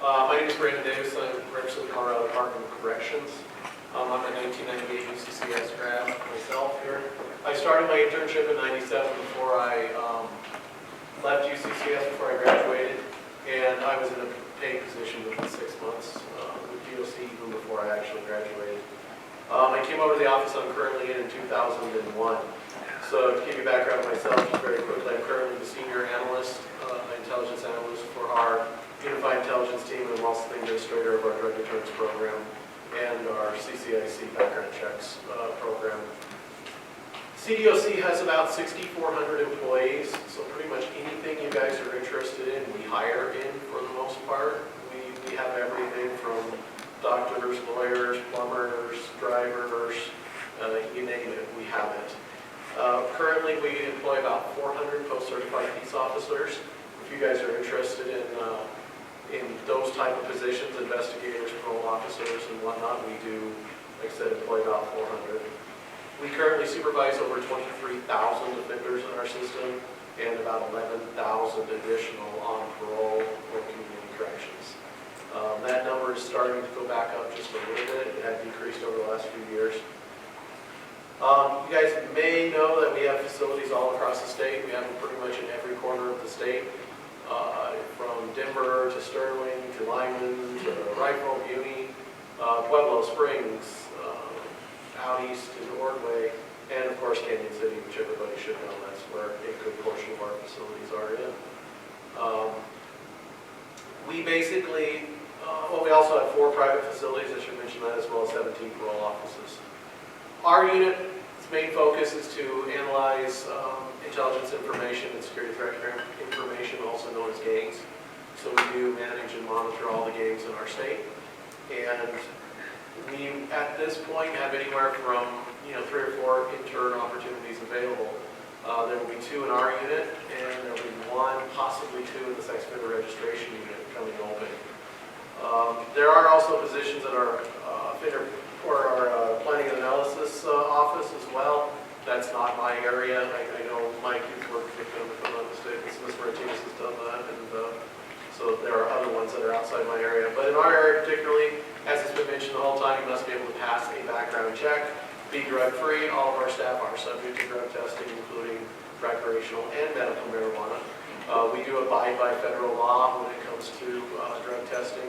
My name is Brandon Davis. I represent the Colorado Department of Corrections. I'm a 1998 UCCS grad myself here. I started my internship in '97 before I left UCCS, before I graduated, and I was in a paid position within 6 months with DOC even before I actually graduated. I came over to the office I'm currently in 2001. So to give you background on myself, just very quickly, I'm currently the senior analyst, intelligence analyst for our Unified Intelligence Team, and I'm also the administrator of our drug deterrence program and our CCIC background checks program. CDOC has about 6,400 employees, so pretty much anything you guys are interested in, we hire in for the most part. We have everything from doctors, lawyers, plumbers, drivers, you name it, we have it. Currently, we employ about 400 post-certified peace officers. If you guys are interested in those type of positions, investigators, parole officers, and whatnot, we do, like I said, employ about 400. We currently supervise over 23,000 offenders in our system and about 11,000 additional on parole or community corrections. That number is starting to go back up just a little bit. It had decreased over the last few years. You guys may know that we have facilities all across the state. We have them pretty much in every corner of the state. From Denver to Sterling to Lyman to Rifle, Muni, Pueblo Springs, out east to Ordway, and of course Canyon City, which everybody should know. That's where a good portion of our facilities are in. We basically, we also have 4 private facilities, I should mention that, as well as 17 parole offices. Our unit's main focus is to analyze intelligence information and security threat information, also known as gangs. So we do manage and monitor all the gangs in our state. And we, at this point, have anywhere from 3 or 4 intern opportunities available. There will be 2 in our unit, and there will be 1, possibly 2 in the sex offender registration unit coming open. There are also positions in our offender or our planning and analysis office as well. That's not my area. I know Mike, you've worked with them, if I'm not mistaken. Ms. Martinez has done that, and so there are other ones that are outside my area. But in our area particularly, as has been mentioned the whole time, you must be able to pass a background check, be drug-free. All of our staff are subject to drug testing, including recreational and medical marijuana. We do abide by federal law when it comes to drug testing,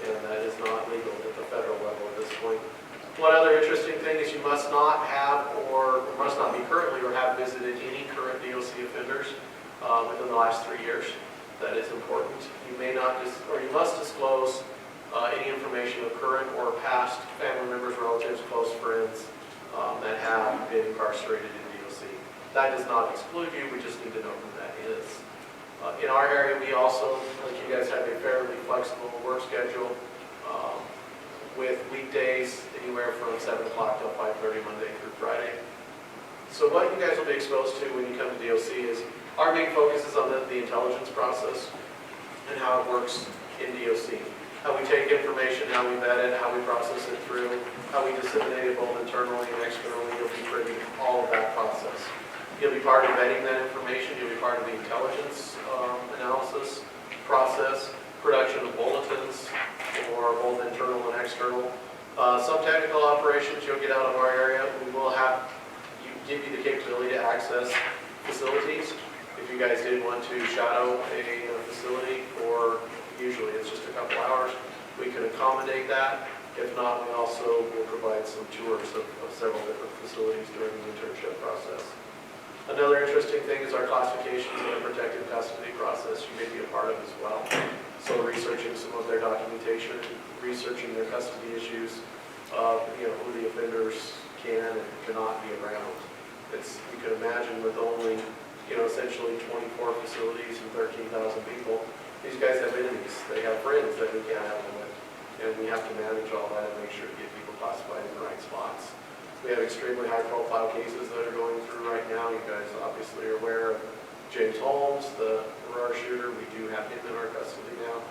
and that is not legal at the federal level at this point. One other interesting thing is you must not have or must not be currently or have visited any current DOC offenders within the last 3 years. That is important. You may not, or you must disclose any information of current or past family members, relatives, close friends that have been incarcerated in DOC. That does not exclude you. We just need to know who that is. In our area, we also, like you guys, have a fairly flexible work schedule. With weekdays anywhere from 7 o'clock till 5:30 Monday through Friday. So what you guys will be exposed to when you come to DOC is our main focus is on the intelligence process and how it works in DOC. How we take information, how we vet it, how we process it through, how we disseminate it both internally and externally. You'll be privy to all of that process. You'll be part of vetting that information. You'll be part of the intelligence analysis process, production of bulletins, for both internal and external. Some technical operations you'll get out of our area. We will give you the capability to access facilities. If you guys did want to shadow a facility, or usually it's just a couple hours, we can accommodate that. If not, we also will provide some tours of several different facilities during the internship process. Another interesting thing is our classifications and protective custody process you may be a part of as well. So researching some of their documentation, researching their custody issues, who the offenders can and cannot be around. You can imagine with only, essentially 24 facilities and 13,000 people, these guys have enemies. They have friends that we can't have them with. And we have to manage all that and make sure to get people classified in the right spots. We have extremely high-profile cases that are going through right now. You guys obviously are aware of James Holmes, the Aurora shooter. We do have him in our custody now,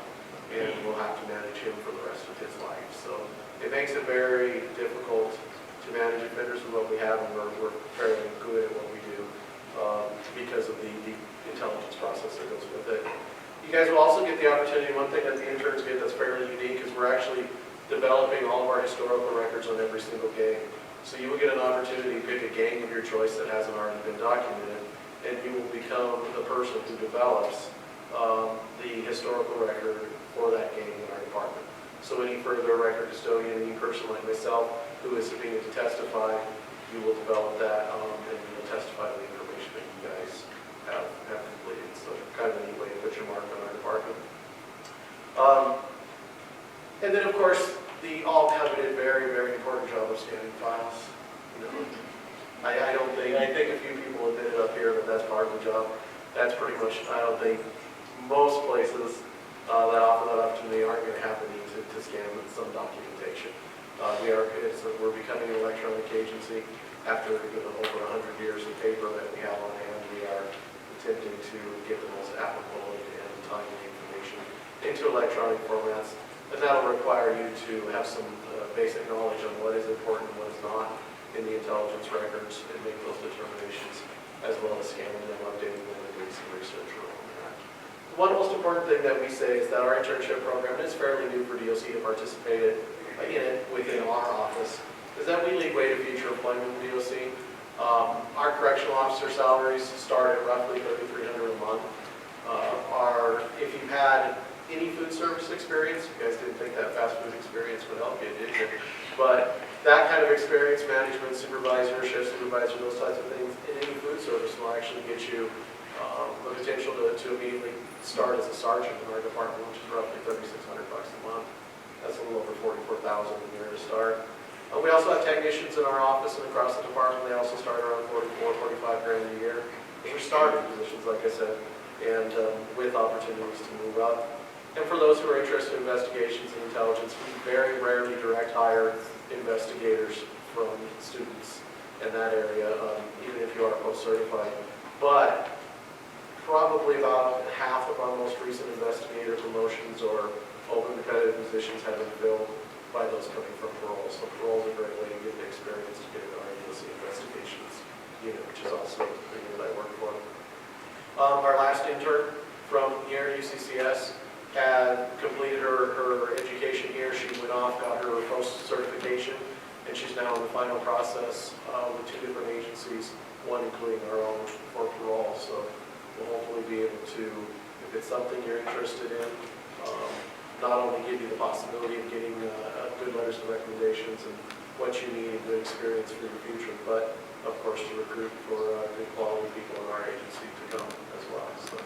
and we'll have to manage him for the rest of his life. So it makes it very difficult to manage offenders with what we have, and we're fairly good at what we do because of the intelligence process that goes with it. You guys will also get the opportunity, one thing that the interns get that's fairly unique is we're actually developing all of our historical records on every single gang. So you will get an opportunity to pick a gang of your choice that hasn't already been documented, and you will become the person who develops the historical record for that gang in our department. So any further record custodian, any person like myself who is subpoenaed to testify, you will develop that and you will testify to the information that you guys have completed. So kind of a neat way to put your mark on our department. And then of course, the all coveted, very, very important job of scanning files. I think a few people admitted up here that that's part of the job. That's pretty much, I don't think most places that offer that opportunity aren't going to have the need to scan with some documentation. We're becoming an electronic agency. After over 100 years of paper that we have on hand, we are attempting to get the most applicable and timely information into electronic formats. And that'll require you to have some basic knowledge on what is important and what is not in the intelligence records and make those determinations, as well as scanning them, updating them, and doing some research around that. One most important thing that we say is that our internship program is fairly new for DOC to participate in it within our office, is that we lead way to future employment in DOC. Our correctional officer salaries start at roughly $3,300 a month. If you've had any food service experience, you guys didn't think that fast food experience would help you, did you? But that kind of experience, management, supervisor, shift supervisor, those types of things, in any food service will actually get you the potential to immediately start as a sergeant in our department, which is roughly $3,600 a month. That's a little over $44,000 a year to start. We also have technicians in our office and across the department. They also start around $45 grand a year. Those are starting positions, like I said, and with opportunities to move up. And for those who are interested in investigations and intelligence, we very rarely direct hire investigators from students in that area, even if you are post-certified. But probably about half of our most recent investigator promotions or open competitive positions have been filled by those coming from parole. So parole is a great way to get the experience to get into our DOC investigations unit, which is also the unit I work for. Our last intern from here at UCCS had completed her education here. She went off, got her post-certification, and she's now in the final process with 2 different agencies, one including our own for parole. So we'll hopefully be able to, if it's something you're interested in, not only give you the possibility of getting good letters of recommendations and what you need and good experience for your future, but of course to recruit for good quality people in our agency to come as well. So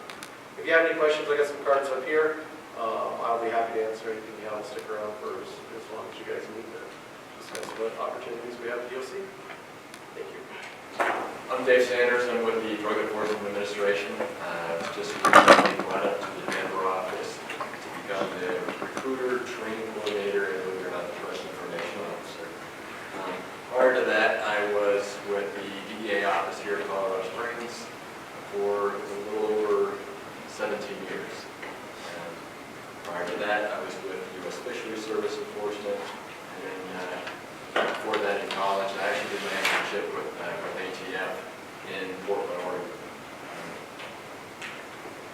if you have any questions, I got some cards up here. I'll be happy to answer anything you have. Stick around for as long as you guys need to discuss what opportunities we have at DOC. Thank you. I'm Dave Sanders. I'm with the Drug Enforcement Administration. Just recently brought up to the Denver office to become the recruiter, training coordinator, and believe it or not, the trust information officer. Prior to that, I was with the DEA office here in Colorado Springs for a little over 17 years. Prior to that, I was with U.S. Fisheries Service Enforcement, and then before that in college, I actually did my internship with ATF in Portland, Oregon.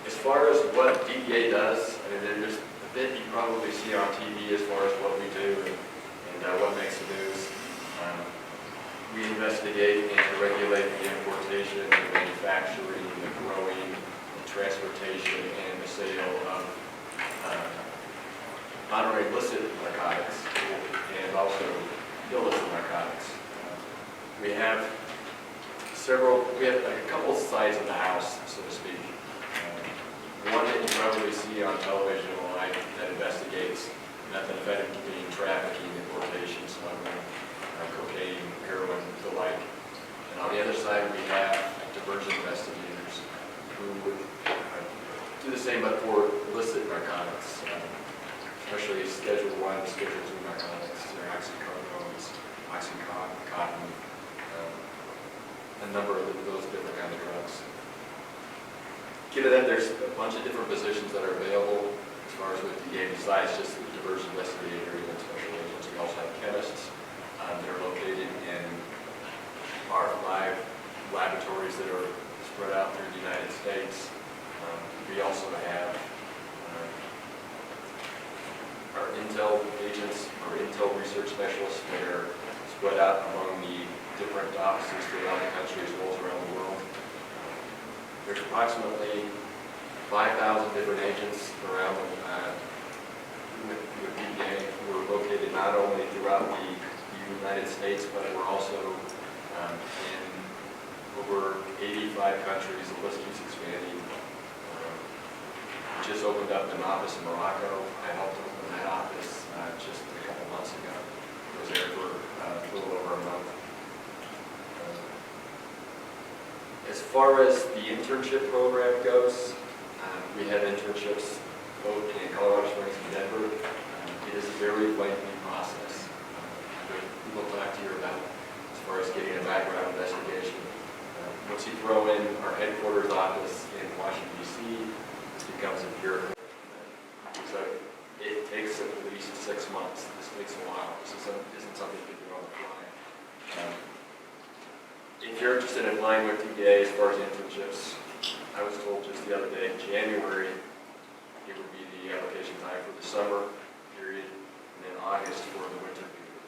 As far as what DEA does, I mean, there's bit you probably see on TV as far as what we do and what makes the news. We investigate and regulate the importation, the manufacturing, the growing, the transportation, and the sale of not only illicit narcotics and also illicit narcotics. We have a couple sides of the house, so to speak. One that you probably see on television a lot that investigates methamphetamine trafficking, importation, smuggling, cocaine, heroin, the like. And on the other side, we have diversion investigators who do the same but for illicit narcotics, especially Schedule 1, Schedule 2 narcotics, oxycodones, oxycontin, a number of those different kind of drugs. Given that there's a bunch of different positions that are available as far as with DEA, besides just the diversion investigator and special agents, we also have chemists. They're located in our 5 laboratories that are spread out through the United States. We also have our intel agents, or intel research specialists that are spread out among the different offices throughout the country as well as around the world. There's approximately 5,000 different agents around with DEA who are located not only throughout the United States, but we're also in over 85 countries. The list keeps expanding. We just opened up an office in Morocco. I helped open that office just a couple months ago. I was there for a little over a month. As far as the internship program goes, we have internships both in Colorado Springs and Denver. It is a very lengthy process. We'll talk to you about as far as getting a background investigation. Once you throw in our headquarters office in Washington, D.C., this becomes a bureaucracy. So it takes at least 6 months. This takes a while. This isn't something you can do on the fly. If you're interested in applying with DEA as far as internships, I was told just the other day, January, it would be the application time for the summer period, and then August for the winter period.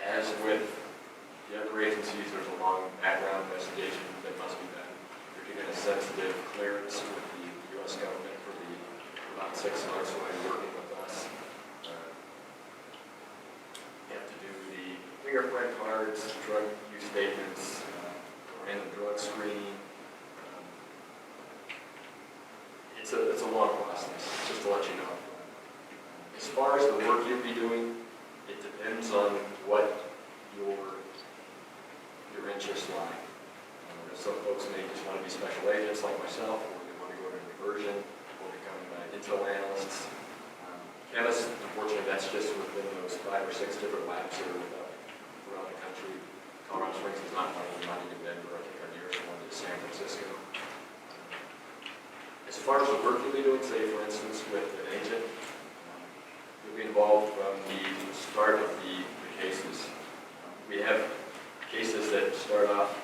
As with the other agencies, there's a long background investigation that must be done. You're getting a sensitive clearance with the U.S. government for about 6 months while you're working with us. You have to do the fingerprint cards, drug use statements, random drug screening. It's a long process, just to let you know. As far as the work you'll be doing, it depends on what your interests lie. Some folks may just want to be special agents like myself, or they want to go to diversion, or become intel analysts. Chemists, unfortunately, that's just within those 5 or 6 different labs that are throughout the country. Colorado Springs is not one of them, not even Denver. I think our nearest one is San Francisco. As far as the work you'll be doing, say for instance with an agent, you'll be involved from the start of the cases. We have cases that start off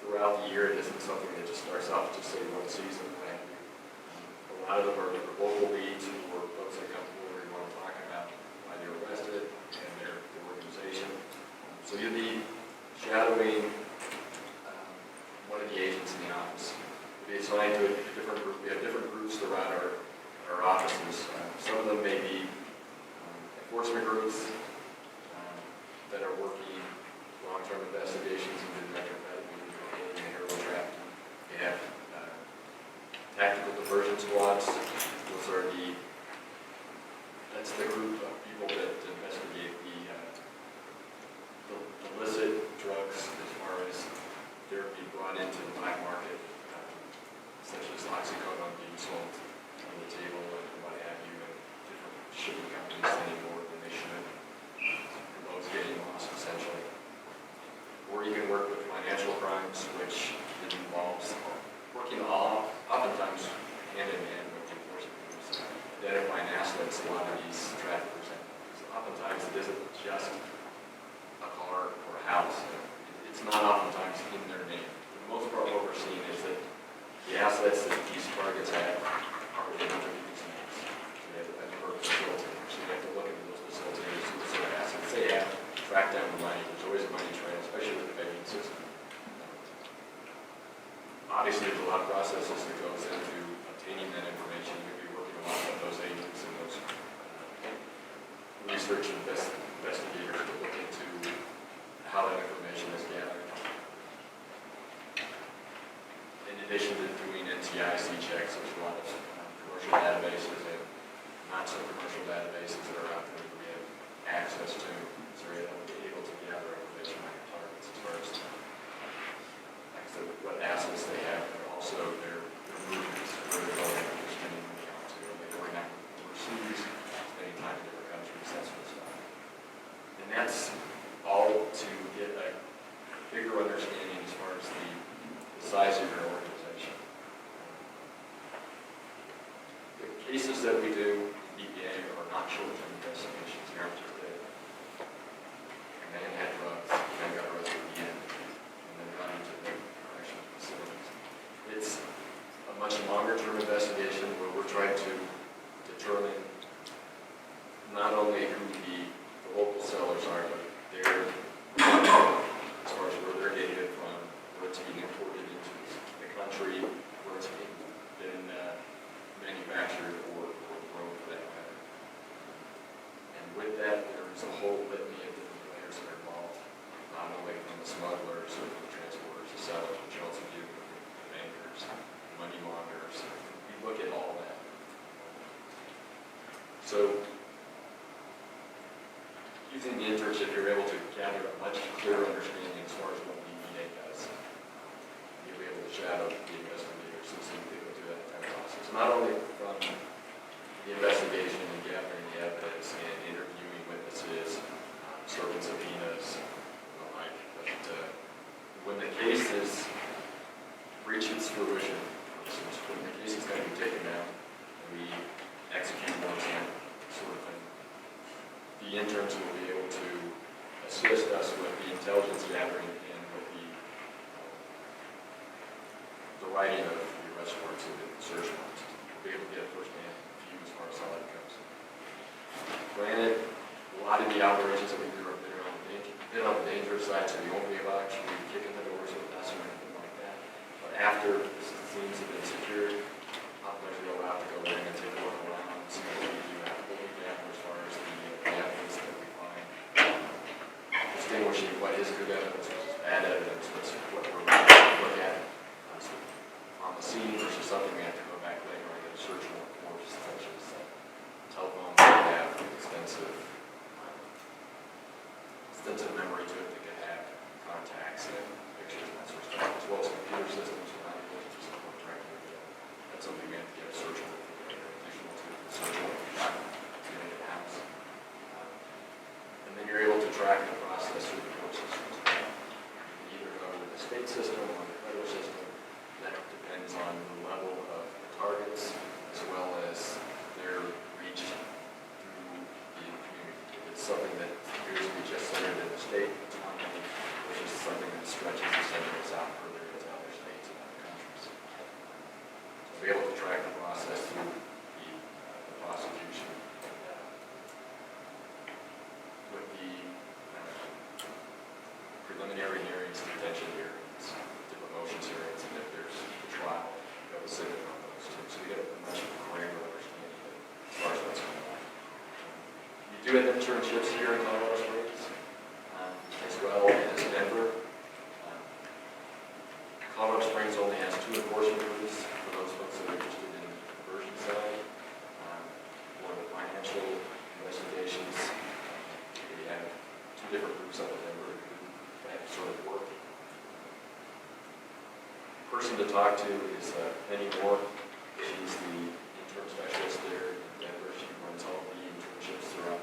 throughout the year. It isn't something that just starts off just say one season. A lot of them are local leads or folks that come forward and want to talk about why they're arrested and their organization. So you'll be shadowing one of the agents in the office. You'll be assigned to a different group. We have different groups throughout our offices. Some of them may be enforcement groups that are working long-term investigations into methamphetamine, cocaine, and heroin trafficking. We have tactical diversion squads. That's the group of people that investigate the illicit drugs as far as they're being brought into the black market, such as oxycodone being sold on the table and what have you, and different shipping companies sending more than they should. Loads getting lost, essentially. Or you can work with financial crimes, which involves working oftentimes hand in hand with the enforcement groups, identifying assets a lot of these traffickers have. So oftentimes it isn't just a car or a house. It's not oftentimes in their name. For the most part, what we're seeing is that the assets that these targets have are within other people's KYC checks. There's a lot of commercial databases and not so commercial databases that are out there that we have access to. So we're able to gather information on your targets as far as like I said, what assets they have, but also their movements, where they're going, they're spending money on to. Are they going out overseas, spending time in different countries, that sort of stuff. And that's all to get a bigger understanding as far as the size of your organization. The cases that we do in EPA are not short-term investigations. They aren't just a man had drugs, man got arrested at the end, and then run into the correctional facilities. It's a much longer-term investigation where we're trying to determine not only who the local sellers are, but their as far as where they're getting it from, where it's being imported into the country, where it's been manufactured or grown for that matter. And with that, there's a whole litany of different players that are involved, not only from the smugglers or the transporters, the sellers, which also do the bankers, money launderers. We look at all that. So, using the internship, you're able to gather a much clearer understanding as far as what DEA does. You'll be able to shadow the investigators and see people do that entire process. Not only from the investigation and gathering the evidence and interviewing witnesses, serving subpoenas, and the like, but when the case reaches fruition, for instance, when the case is going to be taken down, and we execute warrants and sort of thing, the interns will be able to assist us with the intelligence gathering and with the writing of the arrest warrants and the search warrants. We'll be able to get a first-hand view as far as how that goes. Granted, a lot of the operations that we do are been on the dangerous side, so we won't be able to actually kick in the doors with us or anything like that. But after the scenes have been secured, not much we're allowed to go in and take a look around and see what we do what we gather as far as the evidence that we find. Distinguishing what is good evidence versus bad evidence, what we're going to look at on the scene versus something we have to go back later and get a search warrant for, such as telephones that have extensive memory to it that can have contacts and pictures and that sort of stuff, as well as computer systems. We're not able to just look directly at that. That's something we have to get a search warrant for, additional to the search warrant to make it house. And then you're able to track the process through the court systems. You can either go to the state system or the federal system. That depends on the level of the targets as well as their reach through the community. If it's something that appears to be just centered in the state, it's one thing, versus something that stretches the centers out further into other states and other countries. So be able to track the process through the prosecution. With the preliminary hearings, detention hearings, different motions hearings, and if there's a trial, you have to sit in on those too. So you get a much granular understanding as far as what's going on. You do have internships here in Colorado Springs, as well as Denver. Colorado Springs only has 2 enforcement groups for those folks that are interested in the conversion side. For the financial investigations, we have 2 different groups up in Denver that sort of work. The person to talk to is Penny Moore. She's the intern specialist there in Denver. She runs all the internships throughout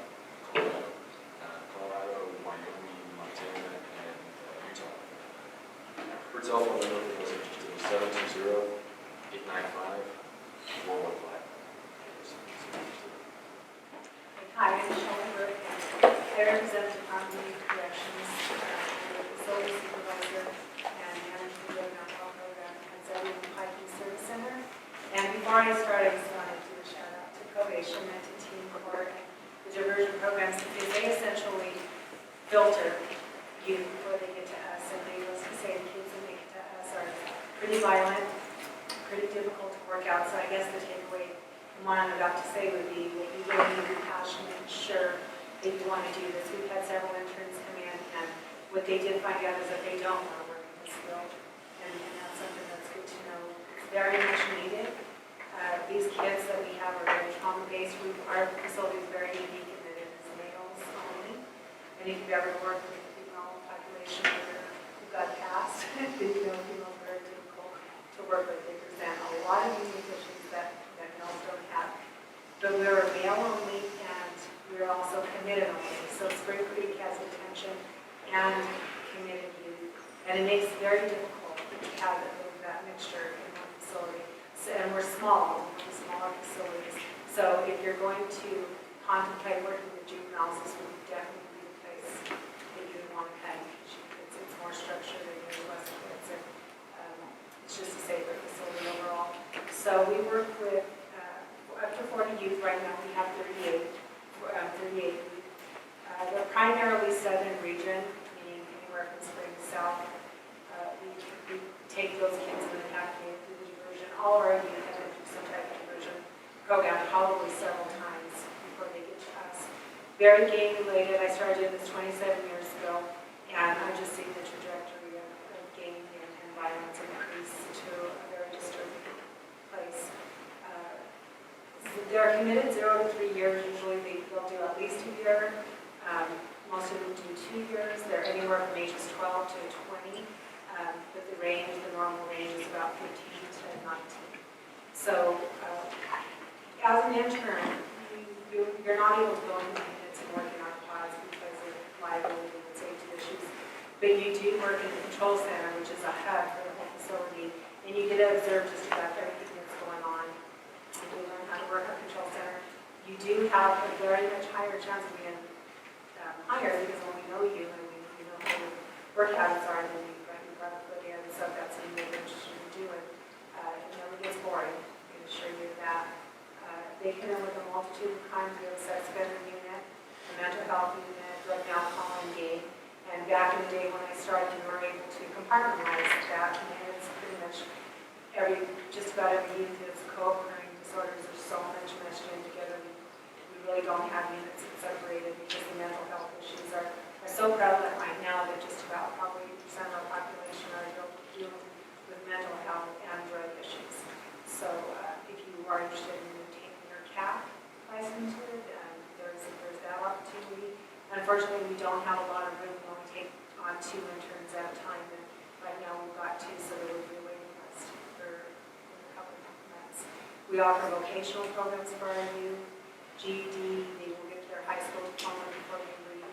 Colorado, Wyoming, Montana, and Utah. Her telephone number for those interested is 720-895-415. Hi, I'm Michelle Burke. I represent the Department of Corrections, the facility supervisor, and manage the drug and alcohol program at Zebulon Pike Service Center. And before I start, I just wanted to do a shout out to probation and to Team Court and the diversion programs, because they essentially filter youth before they get to us. And they mostly say the kids that make it to us are pretty violent, pretty difficult to work out. So I guess the takeaway from what I'm about to say would be that you really need to be passionate and sure that you want to do this. We've had several interns come in, and what they did find out is that they don't want to work in this field. And that's something that's good to know. very much needed. These kids that we have are very trauma-based. Our facility is very unique in that it is males only. And if you've ever worked with the female population who got passed, you know females are very difficult to work with. They present a lot of unique issues that males don't have. But we're male only and we're also committed only. So Spring Creek has detention and committed youth. And it makes it very difficult to have that mixture in one facility. So, and we're small, we're smaller facilities. So if you're going to contemplate working with juveniles, this would definitely be the place that you would want to head. It's more structured and there's less kids, and it's just a safer facility overall. So we work with up to 40 youth right now. We have 38 youth. They're primarily southern region, meaning anywhere from spring to south. We take those kids and then have to go through the diversion. All of our youth have been through some type of diversion program, probably several times before they get to us. Very gang related. I started this 27 years ago, and I've just seen the trajectory of gang and violence increase to a very disturbing place. They're committed 0 to 3 years. Usually they'll do at least a year. Most of them do 2 years. They're anywhere from ages 12 to 20. But the normal range is about 15 to 19. So as an intern, you're not able to go into units and work in our pods because of liability and safety issues. But you do work in the control center, which is a hub for the whole facility, and you get to observe just about everything that's going on. And you learn how to work at control center. You do have a very much higher chance of being hired because when we know you and we know how your work habits are, and then you got to put in stuff that's something you're interested in doing. It never gets boring, I can assure you of that. They come in with a multitude of crimes. We have a sex offender unit, a mental health unit, drug and alcohol and gang. And back in the day when I started, we were able to compartmentalize that, and it's pretty much just about every youth is co-occurring disorders. There's so much meshed in together. We really don't have units that separated because the mental health issues are so prevalent right now that just about probably 80% of our population are dealing with mental health and drug issues. So if you are interested in taking your CAP license, there's that opportunity. Unfortunately, we don't have a lot of room. We only take on 2 interns at a time, and right now we've got 2, so there will be a waiting list for a couple of months. We offer vocational programs for our youth, GED. They will get their high school diploma before they leave.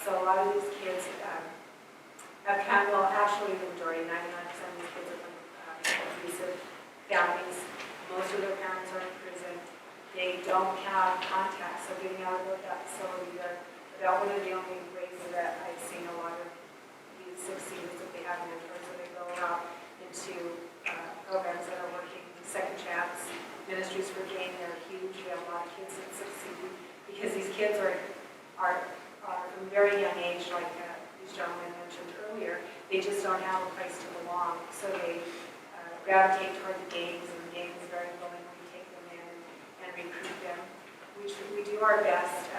So a lot of these kids have kind of, well, actually the majority, 99% of these kids are from abusive families. Most of their parents are in prison. They don't have contacts, so getting out of that facility, that one of the only ways that I've seen a lot of youth succeed is if they have mentors, or they go out into programs that are working. Second Chance Ministries for Gang, they're huge. We have a lot of kids that succeed because these kids are from very young age, like these gentlemen mentioned earlier, they just don't have a place to belong. So they gravitate toward the gangs, and the gangs very willingly take them in and recruit them. We do our best.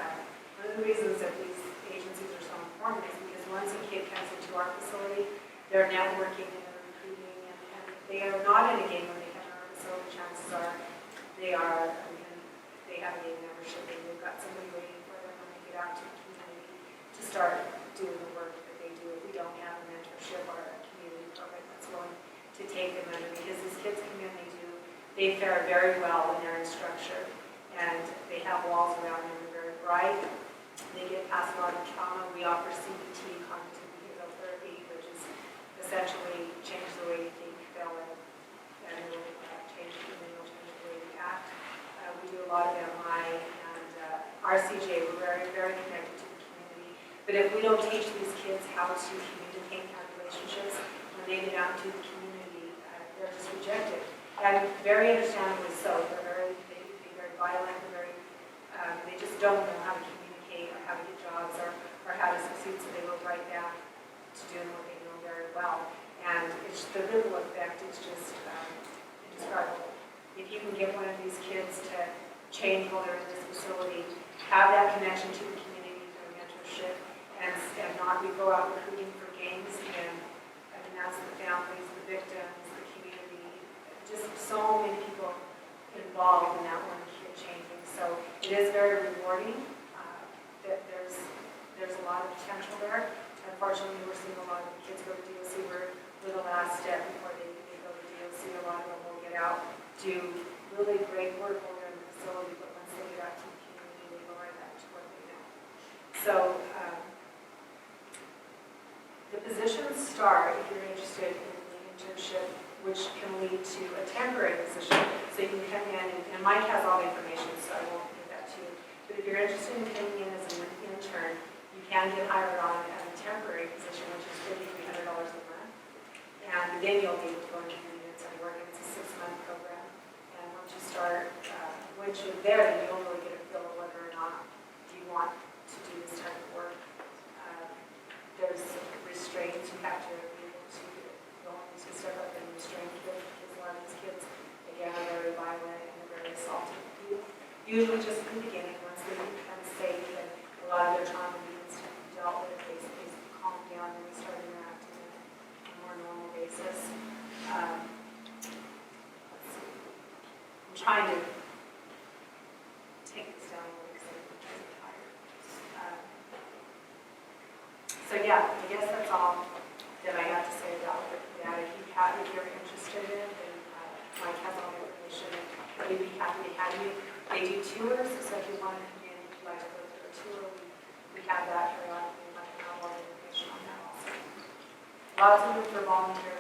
One of the reasons that these agencies are so important is because once a kid comes into our facility, they're networking and they're recruiting, and they are not in a gang when they come to our facility. Chances are they are, they have a gang membership, and they've got somebody waiting for them when they get out to the community to start doing the work that they do. If we don't have a mentorship or a community program that's willing to take them under, because these kids come in, they fare very well when they're in structure, and they have walls around them, they're very bright. They get past a lot of trauma. We offer CBT, cognitive behavioral therapy, which is essentially change the way you think, feel, and it will change the way you act. We do a lot of MI and RCJ. We're very, very connected to the community. But if we don't teach these kids how to communicate and have relationships, when they get out into the community, they're just rejected. And very understandably so. They're very violent. They just don't know how to communicate or how to get jobs or how to succeed, so they go right back to doing what they know very well. And the ripple effect is just indescribable. If you can get one of these kids to change while they're in this facility, have that connection to the community through mentorship, and not go out recruiting for gangs, and that's the families, the victims, the community. just so many people involved in that one kid changing. So it is very rewarding. There's a lot of potential there. Unfortunately, we're seeing a lot of the kids go to DOC. We're the last step before they go to DOC. A lot of them will get out, do really great work over in the facility, but once they get out to the community, they go right back to what they know. So the positions start, if you're interested in the internship, which can lead to a temporary position. So you can come in, and Mike has all the information, so I won't give that to you. But if you're interested in coming in as an intern, you can get hired on at a temporary position, which is $5,300 a month. And then you'll be able to go into units and work. It's a 6-month program. And once you start, once you're there, then you'll really get a feel of whether or not you want to do this type of work. There's restraints. You have to be able to go into step up and restrain kids, because a lot of these kids, again, are very violent and they're very assaultive. Usually just in the beginning, once they become safe and a lot of their trauma needs to be dealt with, they calm down and they start interacting on a more normal basis. Let's see. I'm trying to take this down a little because I'm tired. So yeah, I guess that's all that I have to say about that. If you're interested in it, then Mike has all the information. We'd be happy to have you. They do tours, so if you want to come in, if you'd like to go through a tour, we have that periodically, and I can have all the information on that also. Lots of room for volunteer